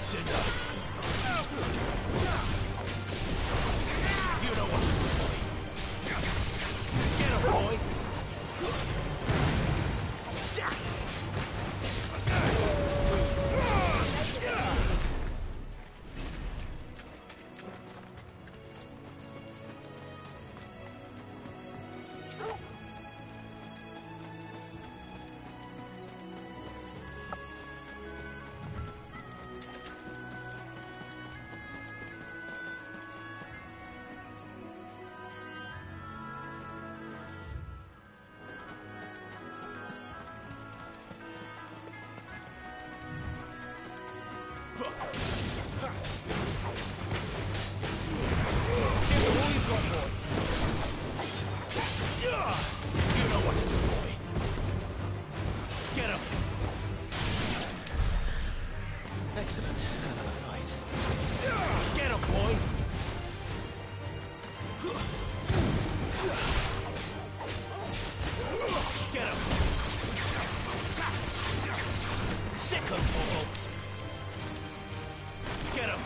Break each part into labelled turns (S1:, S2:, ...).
S1: That's enough. You know what to do, boy. Get him, boy. Excellent. Another fight. Get him, boy! Get him! Sick him, Togo! Get him!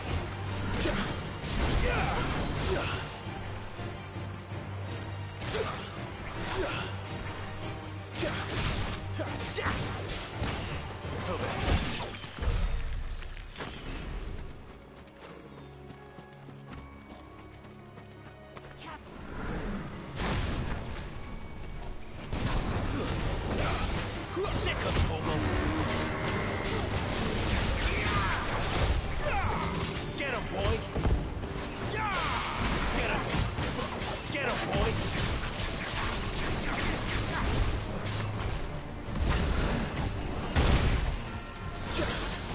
S1: Sick of Togo! Get him, boy! Get him! Get him, boy!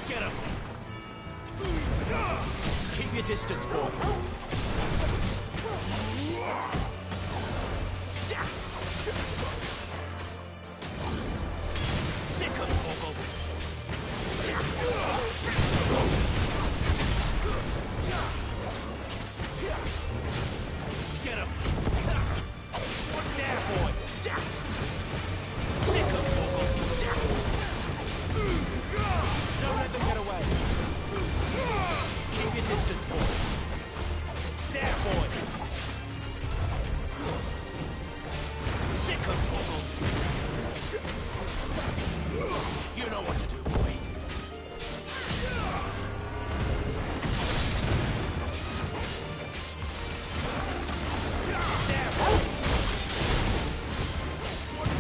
S1: Get him! Keep your distance, boy! Sick of Togo! Get him! What there, boy? Sick of Togo! Don't let them get away! Keep your distance, boy! There, boy! Sick of Togo! You know what to do, boy. There, boy.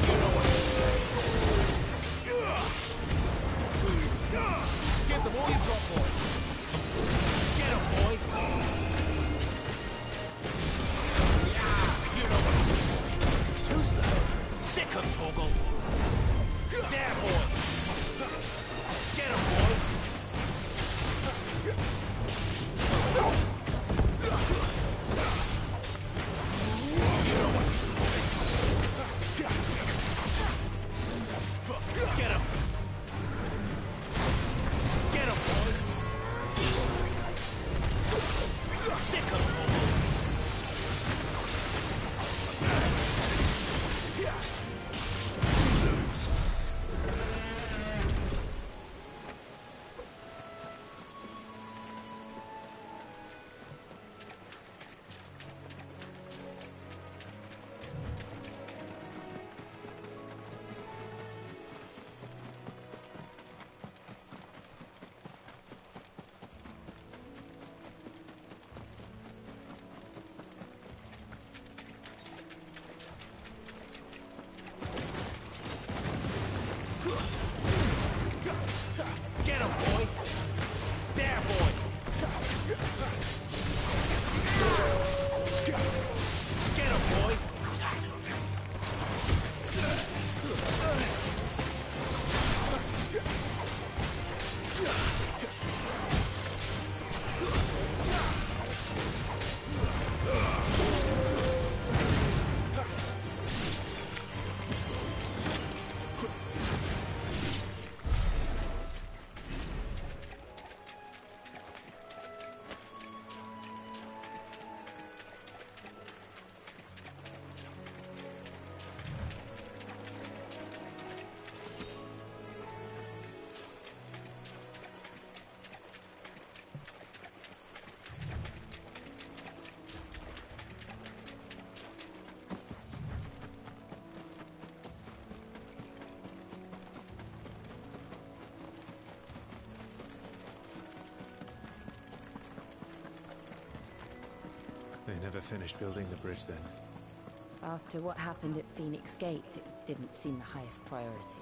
S1: You know what to do. Give them all you've got, boy. Get him, boy.
S2: never finished building the bridge then?
S3: After what happened at Phoenix Gate, it didn't seem the highest priority.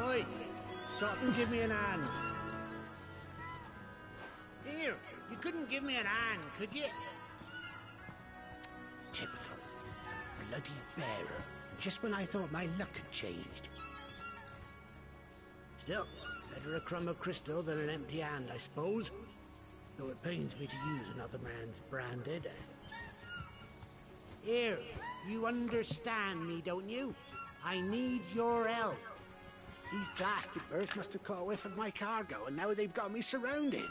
S4: Oi! Stop and give me an hand. Here, you couldn't give me an hand, could you? Typical. Bloody bearer. Just when I thought my luck had changed. Still, better a crumb of crystal than an empty hand, I suppose. Though it pains me to use another man's branded. Here, you understand me, don't you? I need your help. These blasted birds must have caught a whiff of my cargo, and now they've got me surrounded.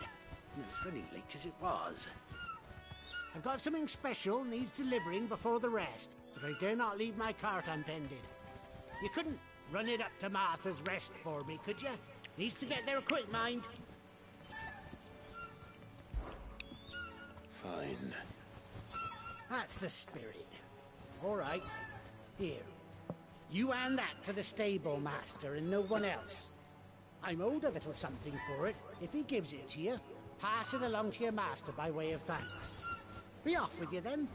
S4: And it's very late as it was. I've got something special needs delivering before the rest, but I dare not leave my cart untended. You couldn't run it up to Martha's Rest for me, could you? Needs to get there quick, mind.
S2: Fine.
S4: That's the spirit. All right. Here. You hand that to the stable master and no one else. I'm owed a little something for it. If he gives it to you, pass it along to your master by way of thanks. Be off with you then,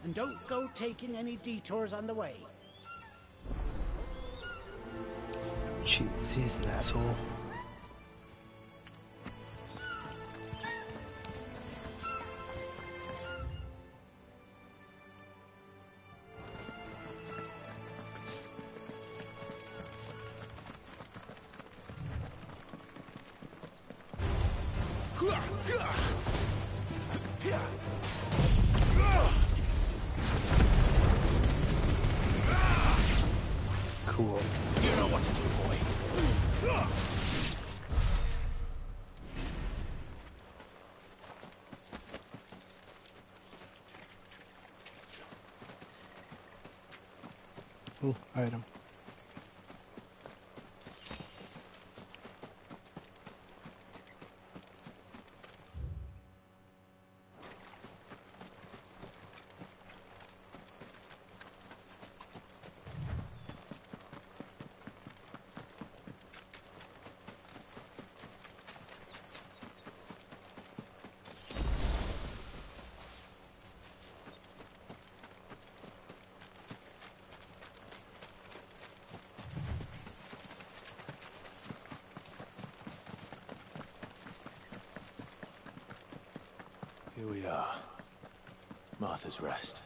S4: and don't go taking any detours on the way.
S5: Jeez, he's an asshole. Cool.
S1: You know what to do, boy.
S5: Ooh, item.
S2: Here we are. Martha's Rest.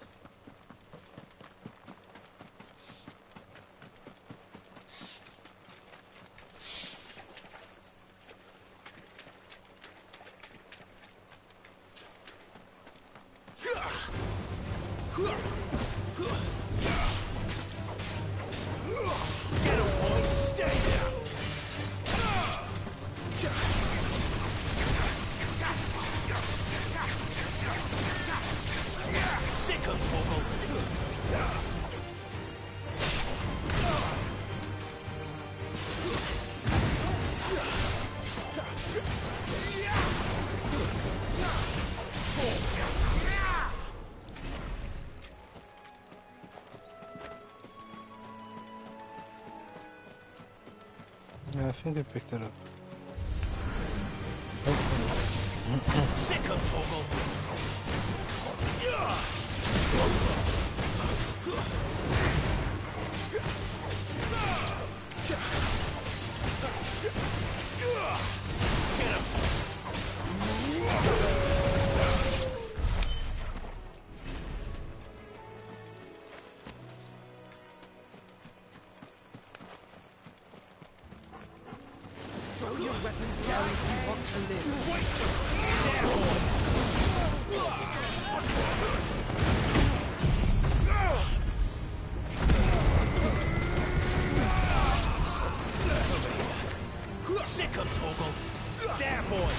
S1: Get him, boy. Stay down. Sick him, Torgal.
S5: Yeah, I think I picked it up.
S1: Sick him, Torgal. Get him.
S6: Throw your weapons down if you want to live.
S1: Wait just there, boy. Sick him, Torgal. There, boy.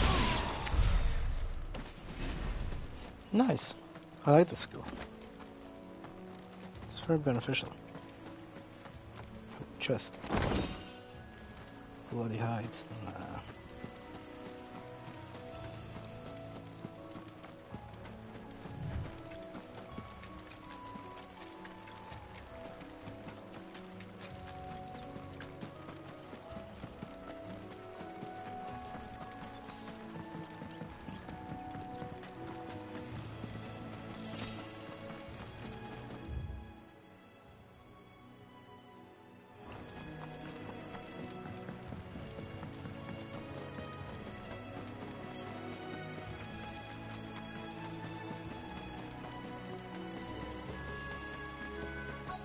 S5: Nice. I like the skill. It's very beneficial. Chest. Bloody hides. Nah.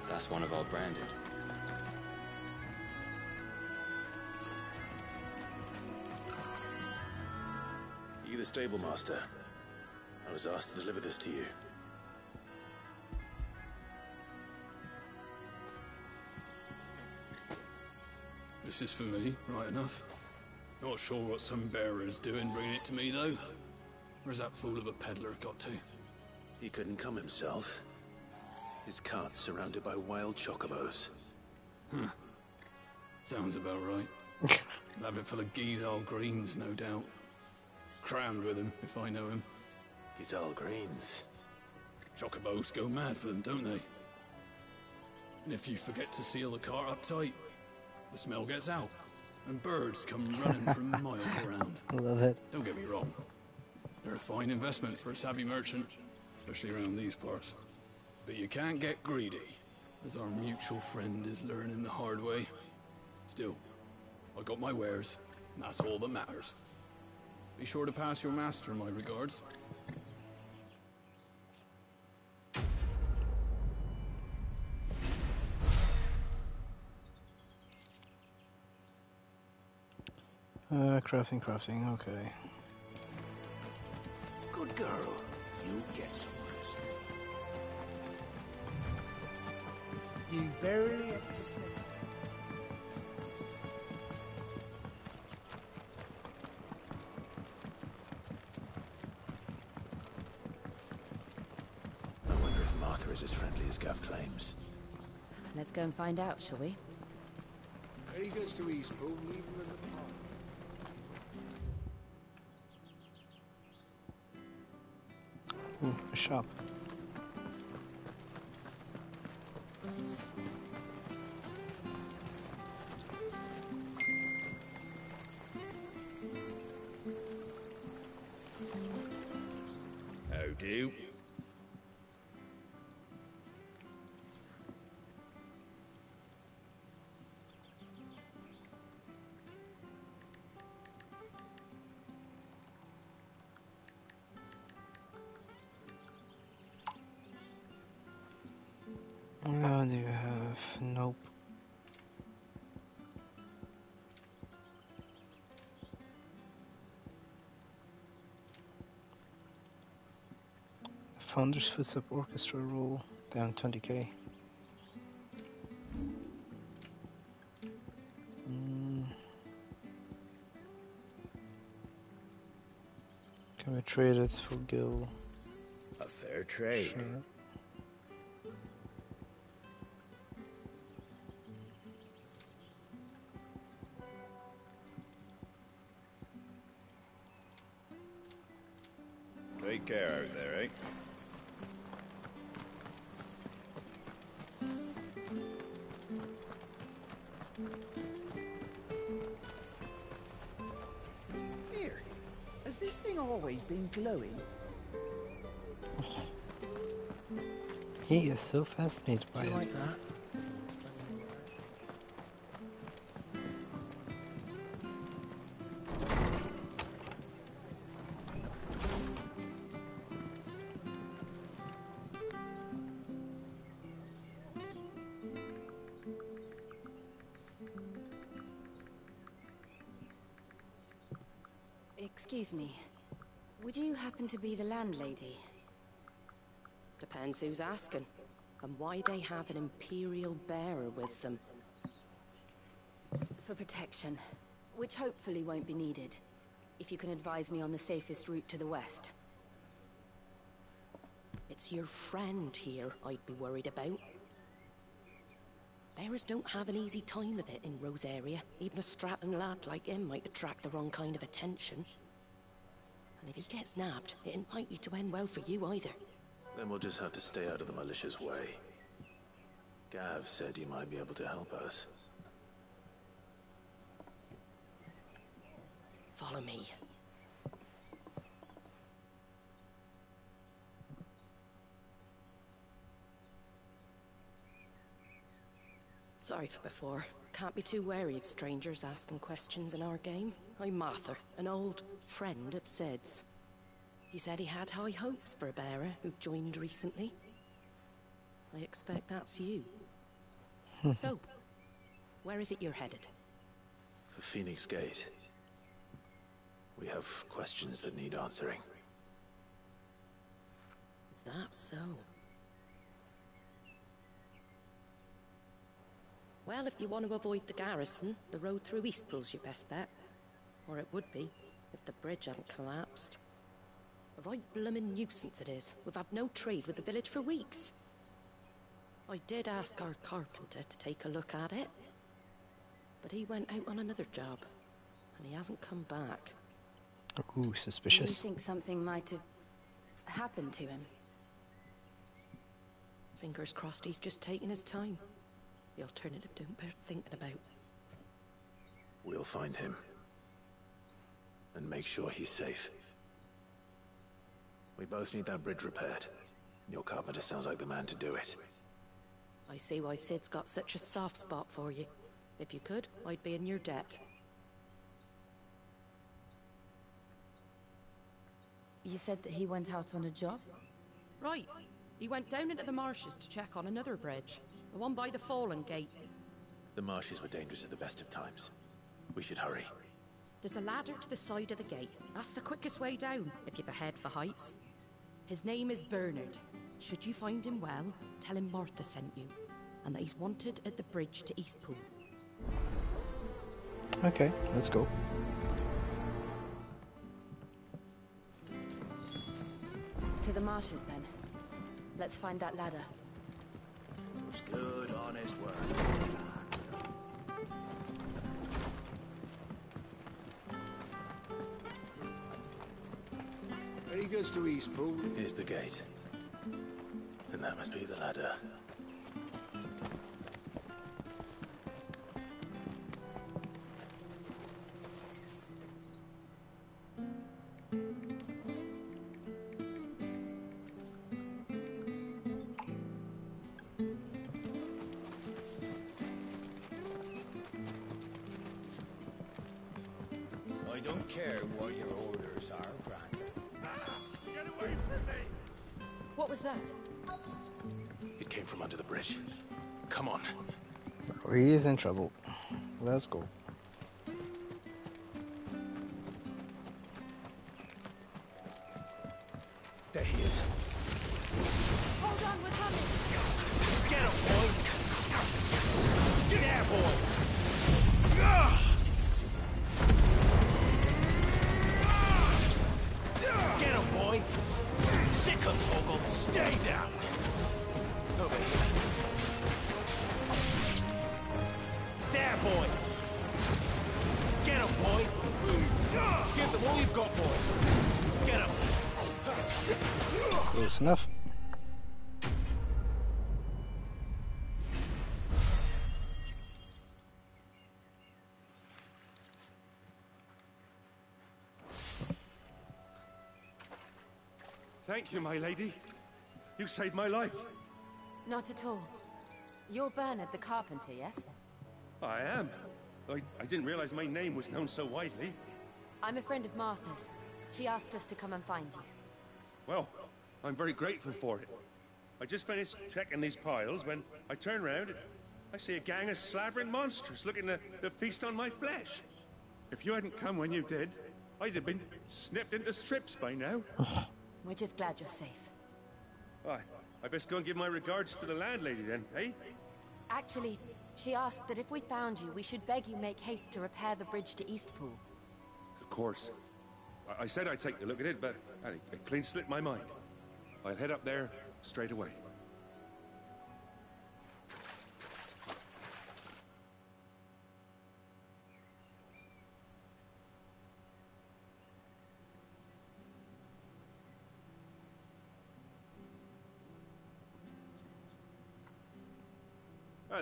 S7: That's one of our branded.
S2: You the stable master? I was asked to deliver this to you.
S8: This is for me, right enough. Not sure what some bearer's doing bringing it to me, though. Where's that fool of a peddler got to?
S2: He couldn't come himself. His cart's surrounded by wild chocobos.
S8: Huh. Sounds about right. He'll have it full of Gizal greens, no doubt. Crammed with him, if I know him.
S2: Gizal greens.
S8: Chocobos go mad for them, don't they? And if you forget to seal the cart up tight, the smell gets out, and birds come running from miles around.
S5: Love it.
S8: Don't get me wrong. They're a fine investment for a savvy merchant, especially around these parts. But you can't get greedy, as our mutual friend is learning the hard way. Still, I got my wares, and that's all that matters. Be sure to pass your master my regards.
S5: Crafting, okay.
S4: Good girl. You get some rest. You barely have to stay.
S2: I wonder if Martha is as friendly as Gav claims.
S3: Let's go and find out, shall we?
S4: When he goes to Eastpool, leave him in the park.
S5: Ooh, a shop.
S8: How do?
S5: Do you have? Nope. Founders Footstep Orchestra rule down 20k. Can we trade it for Gil?
S4: A fair trade.
S5: Sure.
S8: Take care out there, eh?
S6: Here, has this thing always been glowing?
S5: He is so fascinated by
S6: Do you
S5: it.
S6: like that?
S3: Excuse me. Would you happen to be the landlady?
S9: Depends who's asking, and why they have an Imperial bearer with them.
S3: For protection, which hopefully won't be needed. If you can advise me on the safest route to the west.
S9: It's your friend here I'd be worried about. Bearers don't have an easy time of it in Rosaria. Even a strapping lad like him might attract the wrong kind of attention. And if he gets nabbed, it ain't likely to end well for you either.
S2: Then we'll just have to stay out of the malicious way. Gav said he might be able to help us.
S9: Follow me. Sorry for before. Can't be too wary of strangers asking questions in our game. I'm Martha, an old friend of Sid's. He said he had high hopes for a bearer who joined recently. I expect that's you. So, where is it you're headed?
S2: For Phoenix Gate. We have questions that need answering.
S9: Is that so? Well, if you want to avoid the garrison, the road through Eastpool's your best bet. Or it would be, if the bridge hadn't collapsed. A right bloomin' nuisance it is. We've had no trade with the village for weeks. I did ask our carpenter to take a look at it. But he went out on another job. And he hasn't come back.
S5: Ooh,
S3: Do you
S5: suspicious.
S3: think something might have happened to him?
S9: Fingers crossed he's just taking his time. The alternative don't bear thinking about.
S2: We'll find him. And make sure he's safe. We both need that bridge repaired. Your carpenter sounds like the man to do it.
S9: I see why Sid's got such a soft spot for you. If you could, I'd be in your debt.
S3: You said that he went out on a job?
S9: Right. He went down into the marshes to check on another bridge. The one by the Fallen Gate.
S2: The marshes were dangerous at the best of times. We should hurry.
S9: There's a ladder to the side of the gate. That's the quickest way down, if you've a head for heights. His name is Bernard. Should you find him well, tell him Martha sent you, and that he's wanted at the bridge to Eastpool.
S5: Okay, let's go.
S3: To the marshes, then. Let's find that ladder.
S1: It was good, honest work.
S4: Very good to Eastpool.
S2: Here's the gate. And that must be the ladder.
S1: I don't care what your orders are, Brandon. Get away from me!
S3: What was that?
S2: It came from under the bridge. Come on.
S5: Oh, he is in trouble. Let's go.
S2: There he is.
S3: Hold on, we're coming!
S1: Get him, boy! Get there, boy! Get him, boy! Sick him, Toggle! Stay down! Over here. There, boy! Get him, boy! Give them all you've got, boy! Get him!
S5: Close enough.
S8: Thank you, my lady. You saved my life.
S3: Not at all. You're Bernard the carpenter, yes?
S8: I am. I didn't realize my name was known so widely.
S3: I'm a friend of Martha's. She asked us to come and find you.
S8: Well, I'm very grateful for it. I just finished checking these piles when I turn round and I see a gang of slavering monsters looking to feast on my flesh. If you hadn't come when you did, I'd have been snipped into strips by now.
S3: We're just glad you're safe.
S8: I best go and give my regards to the landlady then, eh?
S3: Actually, she asked that if we found you, we should beg you make haste to repair the bridge to Eastpool.
S8: Of course. I said I'd take a look at it, but it clean slipped my mind. I'll head up there straight away.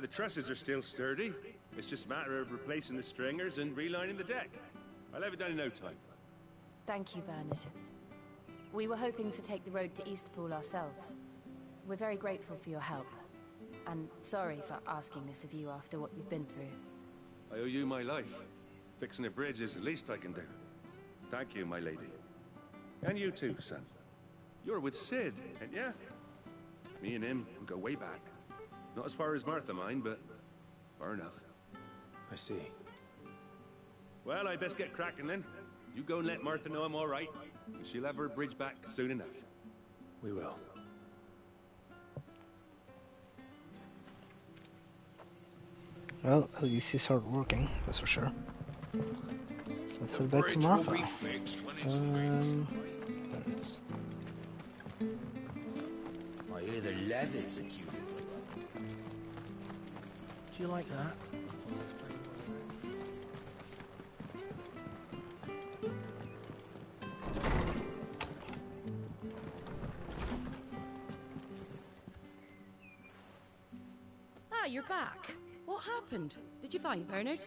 S8: The trusses are still sturdy. It's just a matter of replacing the stringers and relining the deck. I'll have it done in no time.
S3: Thank you, Bernard. We were hoping to take the road to Eastpool ourselves. We're very grateful for your help. And sorry for asking this of you after what you've been through.
S8: I owe you my life. Fixing a bridge is the least I can do. Thank you, my lady. And you too, son. You're with Sid, ain't ya? Me and him, we go way back. Not as far as Martha, mind, but far enough.
S2: I see.
S8: Well, I best get cracking then. You go and let Martha know I'm all right, and she'll have her bridge back soon enough.
S2: We will.
S5: Well, at least he started working, that's for sure. So let's head back to Martha. There it is.
S1: I hear the levies at you. Do you like that?
S9: Ah, you're back. What happened? Did you find Bernard?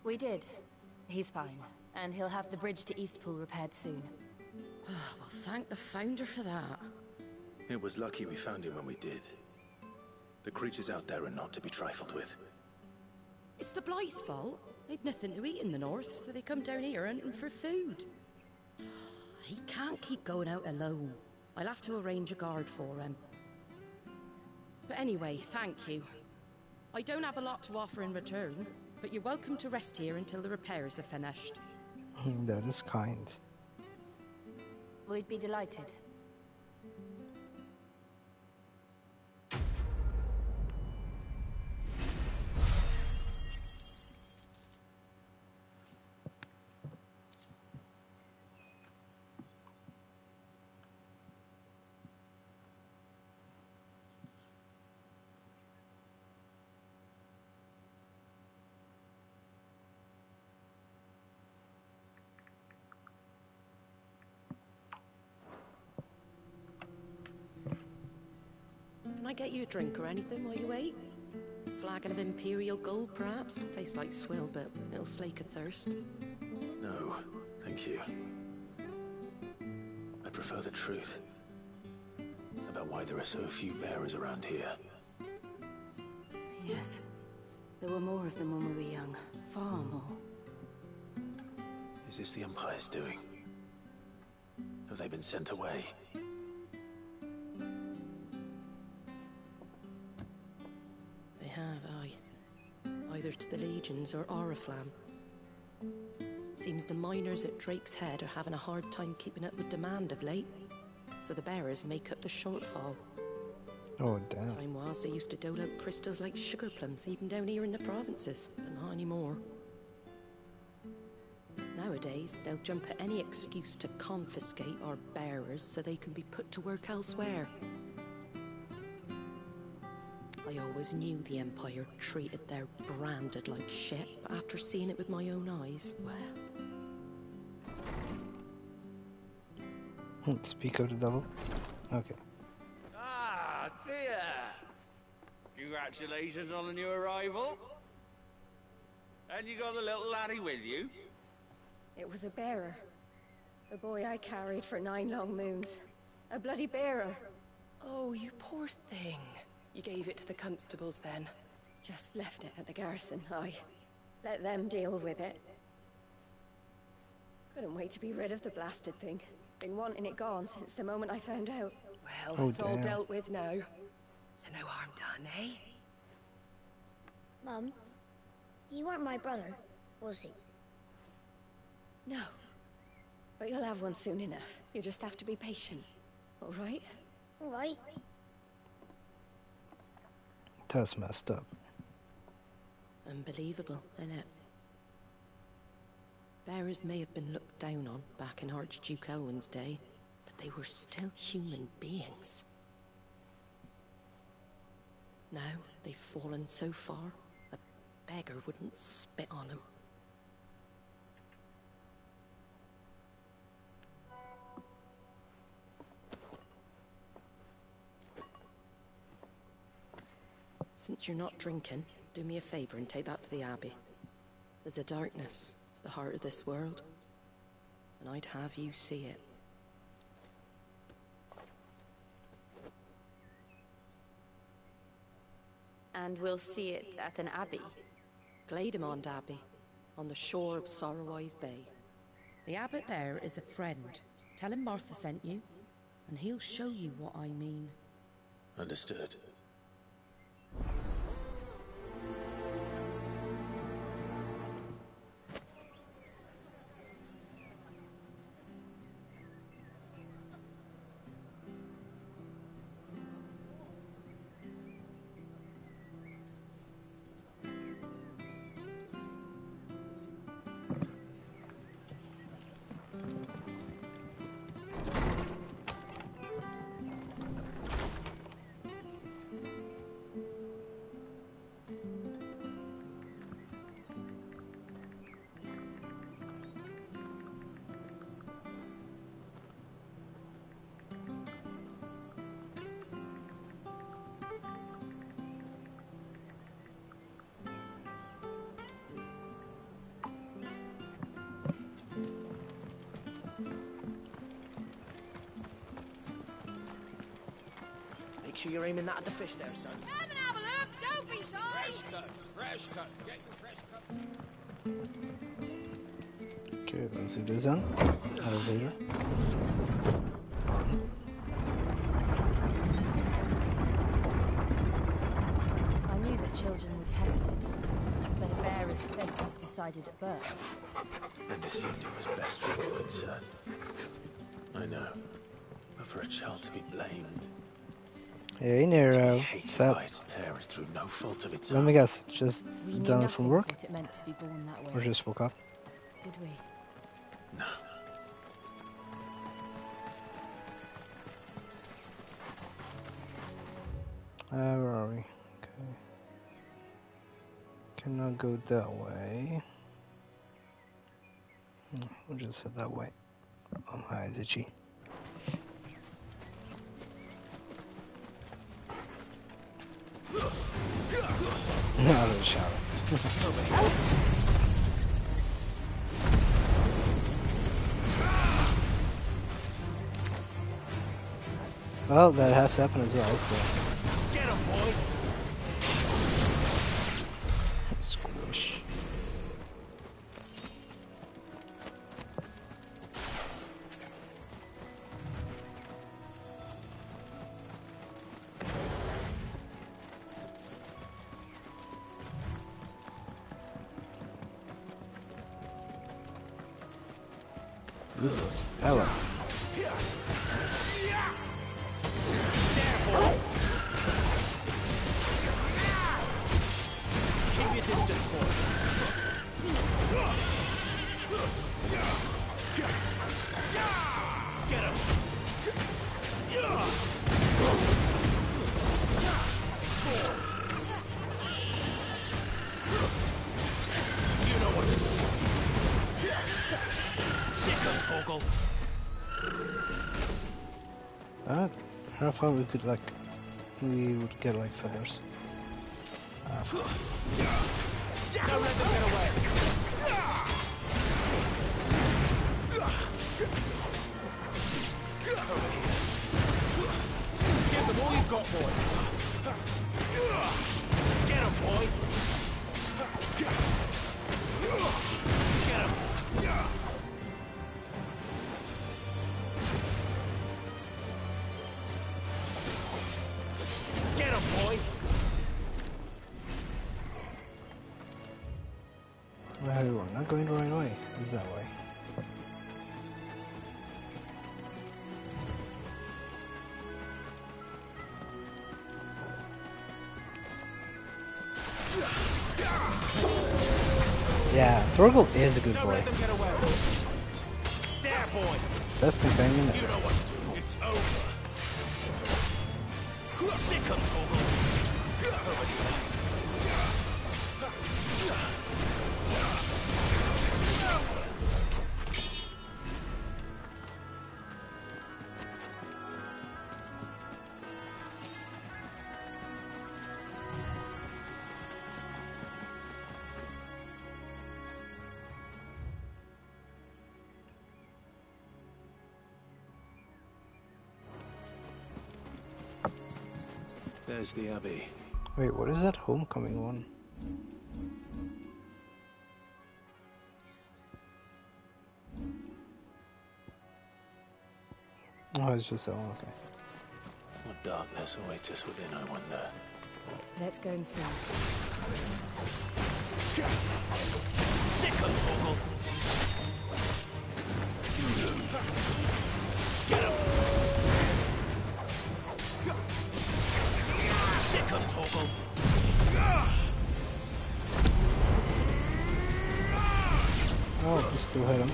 S3: We did. He's fine. And he'll have the bridge to Eastpool repaired soon.
S9: Well, thank the Founder for that.
S2: It was lucky we found him when we did. The creatures out there are not to be trifled with.
S9: It's the Blight's fault. They'd nothing to eat in the north, so they come down here hunting for food. He can't keep going out alone. I'll have to arrange a guard for him. But anyway, thank you. I don't have a lot to offer in return, but you're welcome to rest here until the repairs are finished.
S5: That is kind.
S3: We'd be delighted.
S9: Can I get you a drink or anything while you wait? Flagon of Imperial Gold, perhaps? Tastes like swill, but it'll slake a thirst.
S2: No, thank you. I prefer the truth about why there are so few bearers around here.
S3: Yes. There were more of them when we were young. Far more.
S2: Is this the Empire's doing? Have they been sent away?
S9: They have, aye. Either to the Legions or Oriflamme. Seems the miners at Drake's Head are having a hard time keeping up with demand of late, so the bearers make up the shortfall.
S5: Oh, damn.
S9: Time was they used to dole out crystals like sugar plums, even down here in the provinces, but not anymore. Nowadays, they'll jump at any excuse to confiscate our bearers so they can be put to work elsewhere. I always knew the Empire treated their branded like shit, but after seeing it with my own eyes, well...
S5: Speak of the devil. Okay.
S1: Ah, Thea! Congratulations on the new arrival. And you got the little laddie with you?
S10: It was a bearer. The boy I carried for 9 long moons. A bloody bearer.
S11: Oh, you poor thing. You gave it to the constables then?
S10: Just left it at the garrison, I let them deal with it. Couldn't wait to be rid of the blasted thing. Been wanting it gone since the moment I found out.
S11: Well, it's all dealt with now. So no harm done, eh?
S12: Mum, you weren't my brother, was he?
S10: No. But you'll have one soon enough. You just have to be patient. All right?
S12: All right.
S5: That's messed up.
S9: Unbelievable, innit? Bearers may have been looked down on back in Archduke Elwin's day, but they were still human beings. Now they've fallen so far, a beggar wouldn't spit on them. Since you're not drinking, do me a favor and take that to the Abbey. There's a darkness at the heart of this world, and I'd have you see it.
S3: And we'll see it at an abbey?
S9: Glademond Abbey, on the shore of Sorrowwise Bay. The abbot there is a friend. Tell him Martha sent you, and he'll show you what I mean.
S2: Understood.
S6: Make sure you're aiming that at the fish there, son.
S10: Come and have a look! Don't be shy!
S1: Fresh cuts, fresh cuts. Get your fresh cuts.
S5: Okay, Okay, let's do this then. Elevator.
S3: I knew that children were tested, that a bearer's fate was decided at birth.
S2: And assumed it was best for all concerned. I know. But for a child to be blamed,
S5: Hey, Nero.
S2: hated
S5: What's up?
S2: by its parents through no fault of its
S5: Let
S2: own.
S5: me guess. Just
S3: We knew
S5: done
S3: nothing
S5: from
S3: of
S5: work?
S3: what it meant to be born that way.
S5: Or just woke up?
S3: Did we?
S2: No.
S5: Where are we? Okay. Cannot go that way. We'll just head that way. Oh, my eyes itchy. Out of the shower. Well, that has to happen as well, so.
S1: Get him, boy!
S5: Squish. Hello.
S1: Keep your distance, boy. Get him. You know what to do. Sick of Torgal.
S5: How far we could like, we would get like feathers.
S1: Don't let them get away. Give them all you've got, boy. Get him, boy. Get him. Get him, boy.
S5: Well, we're not going the right way. It's that way. Yeah, Torgal is a good
S1: Don't
S5: boy.
S1: let them get away. There, boy.
S5: Best companion
S1: You
S5: ever.
S1: know what to do. It's over. Sick of Torgal.
S2: There's the Abbey.
S5: Wait, what is that homecoming one? Oh, it's just that one, okay.
S2: What darkness awaits us within, I wonder.
S3: Let's go and see.
S1: Sick of Torgal. Get him. Sick of Torgal.
S5: Oh, we still hit him.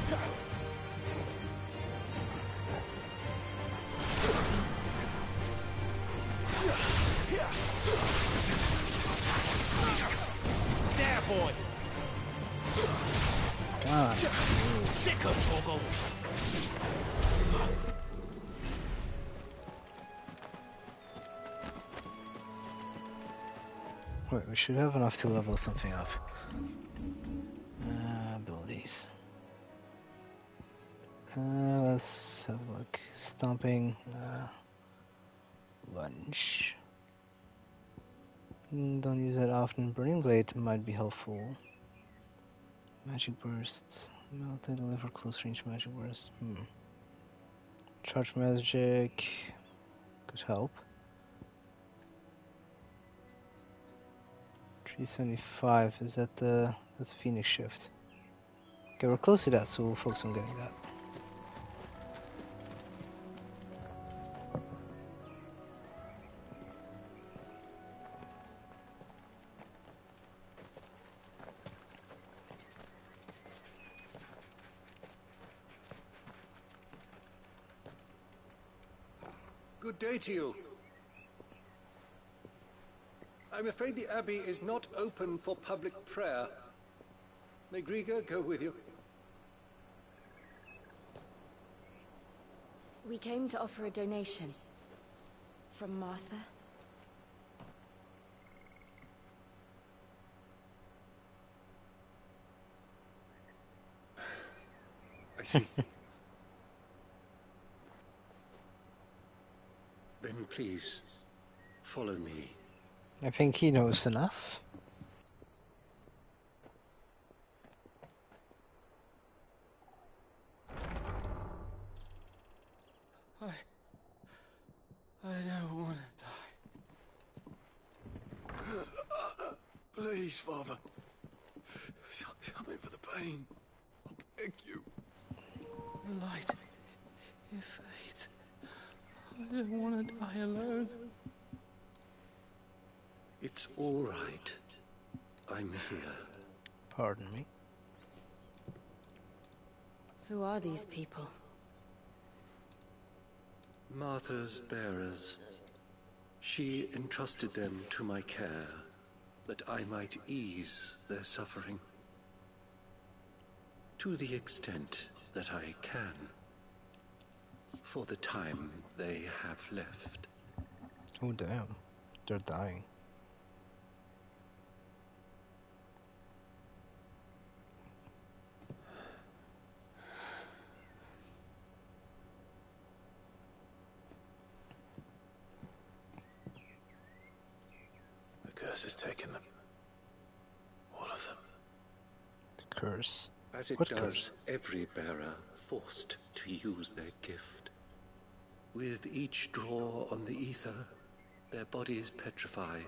S1: There, boy.
S5: God.
S1: Sick of Torgal.
S5: Wait, we should have enough to level something up. Abilities. Let's have a look. Stomping. Lunge. Don't use that often. Burning Blade might be helpful. Magic Bursts. No, they deliver close range magic burst. Charge magic could help. 375, is that that's Phoenix Shift. Okay, we're close to that, so we'll focus on getting that.
S13: Good day to you. I'm afraid the Abbey is not open for public prayer. May Griga go with you?
S3: We came to offer a donation. From Martha.
S13: I see. Then please, follow me.
S5: I think he knows enough.
S13: I don't want to die. Please, Father. Help me for the pain. I beg you. Your light, your fate. I don't want to die alone. It's all right. I'm here.
S5: Pardon me.
S3: Who are these people?
S13: Martha's bearers. She entrusted them to my care, that I might ease their suffering. To the extent that I can. For the time they have left.
S5: Oh damn, they're dying.
S2: The curse has taken them. All of them.
S5: The curse?
S13: As it
S5: What
S13: does
S5: curse?
S13: every bearer forced to use their gift. With each draw on the ether, their bodies petrify,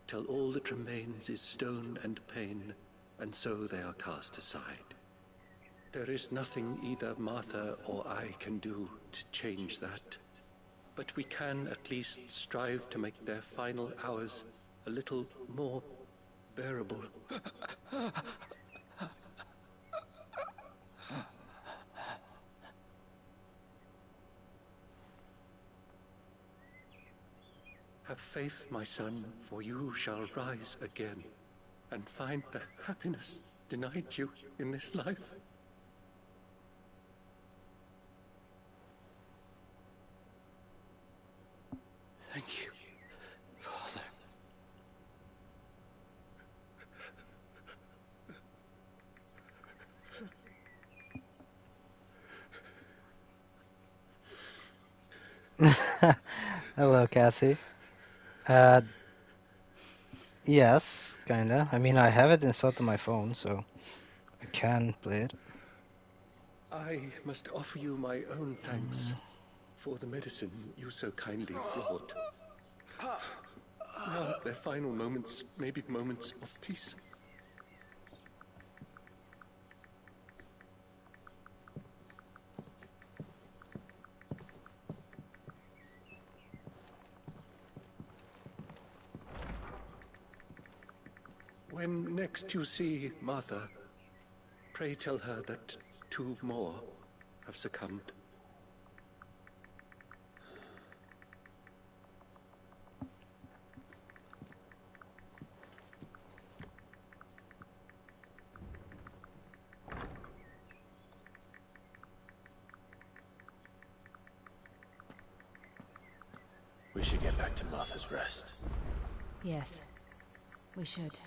S13: till all that remains is stone and pain, and so they are cast aside. There is nothing either Martha or I can do to change that, but we can at least strive to make their final hours a little more bearable. Have faith, my son, for you shall rise again, and find the happiness denied you in this life. Thank you, Father.
S5: Hello, Cassie. Yes, kinda. I mean, I have it installed on my phone, so I can play it.
S13: I must offer you my own thanks for the medicine you so kindly brought. Now, their final moments may be moments of peace. When next you see Martha, pray tell her that 2 more have succumbed.
S2: We should get back to Martha's Rest.
S3: Yes, we should.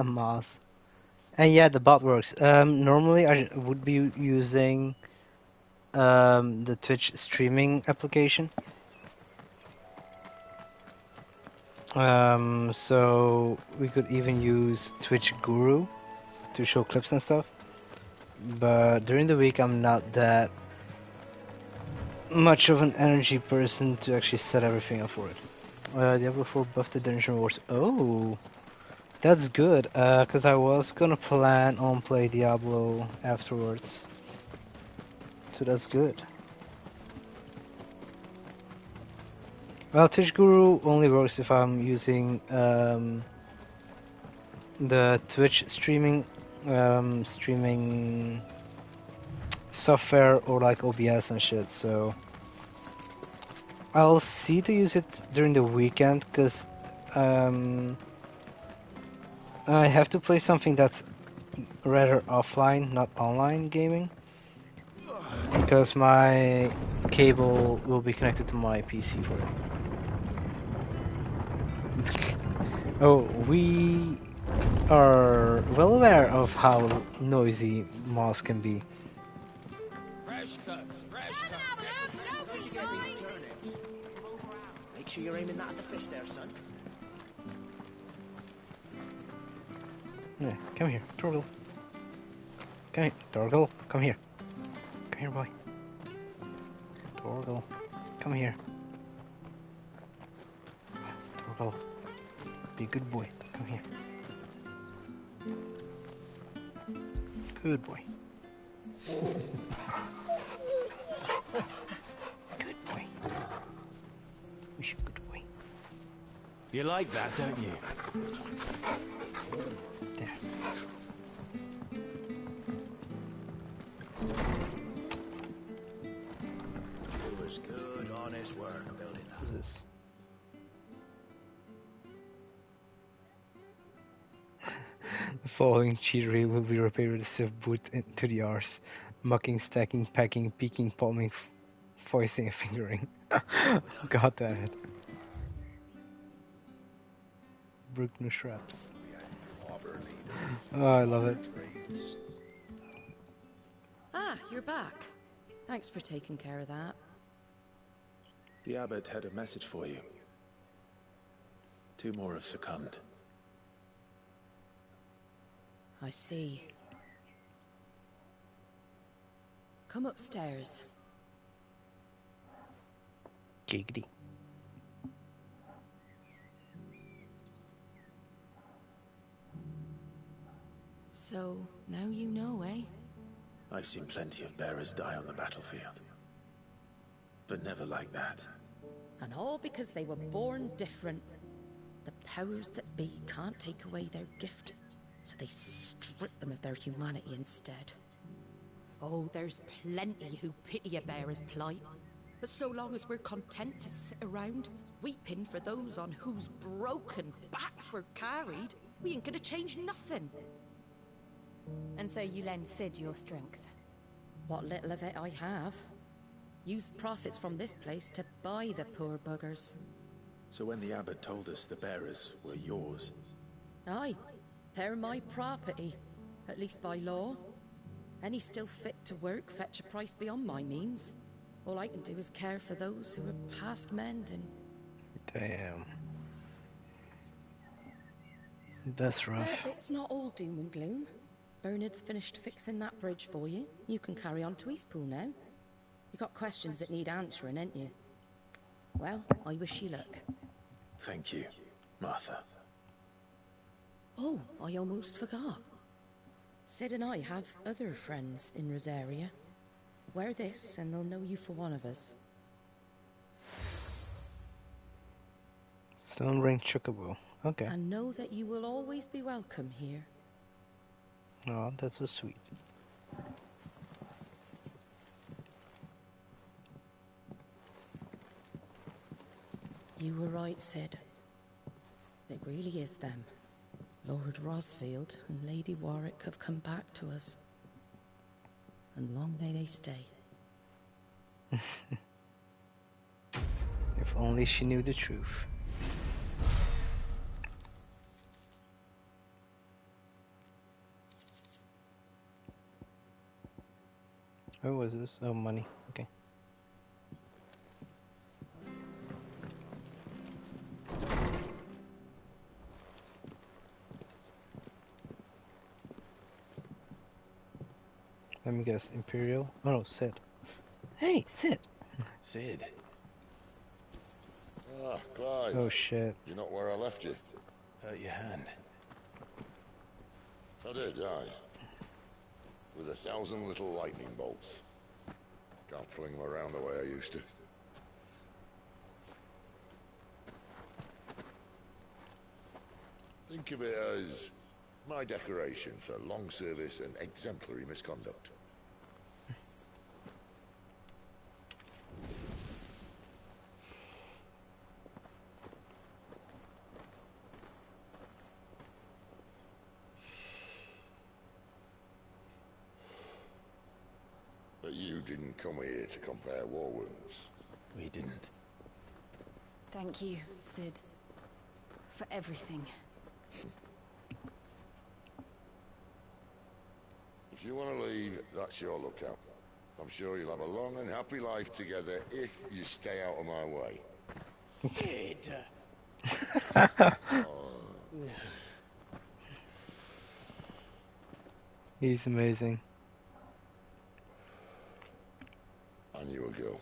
S5: Moss. And yeah, the bot works. Normally I would be using the Twitch streaming application. So we could even use Twitch Guru to show clips and stuff. But during the week, I'm not that much of an energy person to actually set everything up for it. Diablo 4 buffed the Dungeon Wars. Oh, that's good. Cause I was gonna plan on play Diablo afterwards. So that's good. Well, Twitch Guru only works if I'm using the Twitch streaming software or like OBS and shit. So I'll see to use it during the weekend because I have to play something that's rather offline, not online gaming. Because my cable will be connected to my PC for it. Oh, we are well aware of how noisy moss can be.
S1: Fresh cuts, fresh cuts. Where'd you get these turnips? Make sure you're aiming that at the fish there, son.
S5: Yeah, come here, Torgal. Come here, Torgal, come here. Come here, boy. Torgal, come here. Torgal, be a good boy. Come here. Good boy. Good boy. Wish you good boy.
S1: You like that, don't you?
S5: There.
S1: It was good, honest work building that.
S5: What is this? The following cheatery will be repaired with a sieve boot into the arse. Mucking, stacking, packing, peeking, palming, foisting, and fingering. God damn it. Bruckner Schraps. Oh, I love it.
S9: Ah, you're back. Thanks for taking care of that.
S2: The abbot had a message for you. 2 more have succumbed.
S9: I see. Come upstairs.
S5: Giggity.
S9: So, now you know, eh?
S2: I've seen plenty of bearers die on the battlefield. But never like that.
S9: And all because they were born different. The powers that be can't take away their gift, so they strip them of their humanity instead. Oh, there's plenty who pity a bearer's plight. But so long as we're content to sit around, weeping for those on whose broken backs we're carried, we ain't gonna change nothing.
S3: And so you lend Sid your strength?
S9: What little of it I have. Used profits from this place to buy the poor buggers.
S2: So when the abbot told us the bearers were yours...
S9: Aye, they're my property, at least by law. Any still fit to work fetch a price beyond my means. All I can do is care for those who are past mending.
S5: Damn. That's rough.
S9: But it's not all doom and gloom. Bernard's finished fixing that bridge for you. You can carry on to Eastpool now. You got questions that need answering, ain't you? Well, I wish you luck.
S2: Thank you, Martha.
S9: Oh, I almost forgot. Sid and I have other friends in Rosaria. Wear this and they'll know you for one of us.
S5: Stone Ring Chocobo. Okay.
S9: And know that you will always be welcome here.
S5: Oh, that's so sweet.
S9: You were right, Sid. It really is them. Lord Rosfield and Lady Warwick have come back to us. And long may they stay.
S5: If only she knew the truth. What was this? Oh, money. Okay. Let me guess, Imperial? Oh no, Sid. Hey, Sid!
S2: Sid.
S14: Ah, Clive.
S5: Oh shit.
S14: You're not where I left you.
S2: Hurt your hand.
S14: I did, aye. With 1,000 little lightning bolts. Can't fling them around the way I used to. Think of it as my decoration for long service and exemplary misconduct. But you didn't come here to compare war wounds.
S2: We didn't.
S3: Thank you, Sid. For everything.
S14: If you want to leave, that's your lookout. I'm sure you'll have a long and happy life together if you stay out of my way.
S1: Sid!
S5: He's amazing.
S14: I knew a girl,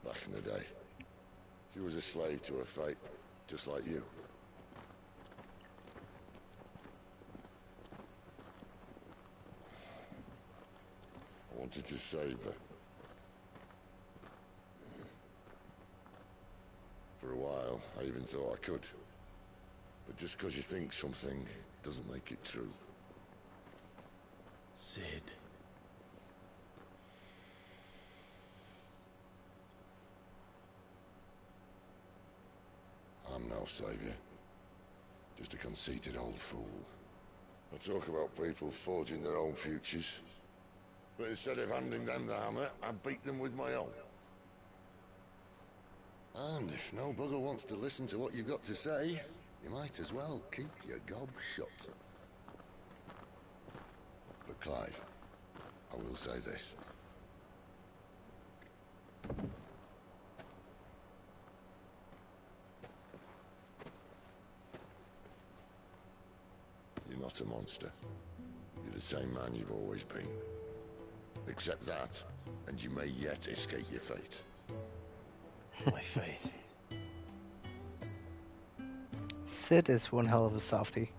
S14: back in the day. She was a slave to her fate, just like you. I wanted to save her. For a while, I even thought I could. But just because you think something doesn't make it true.
S2: Sid.
S14: I'm no savior. Just a conceited old fool. I talk about people forging their own futures. But instead of handing them the hammer, I beat them with my own. And if no bugger wants to listen to what you've got to say, you might as well keep your gob shut. But Clive, I will say this. You're not a monster. You're the same man you've always been. Accept that, and you may yet escape your fate.
S2: My fate?
S5: Sid is one hell of a softie.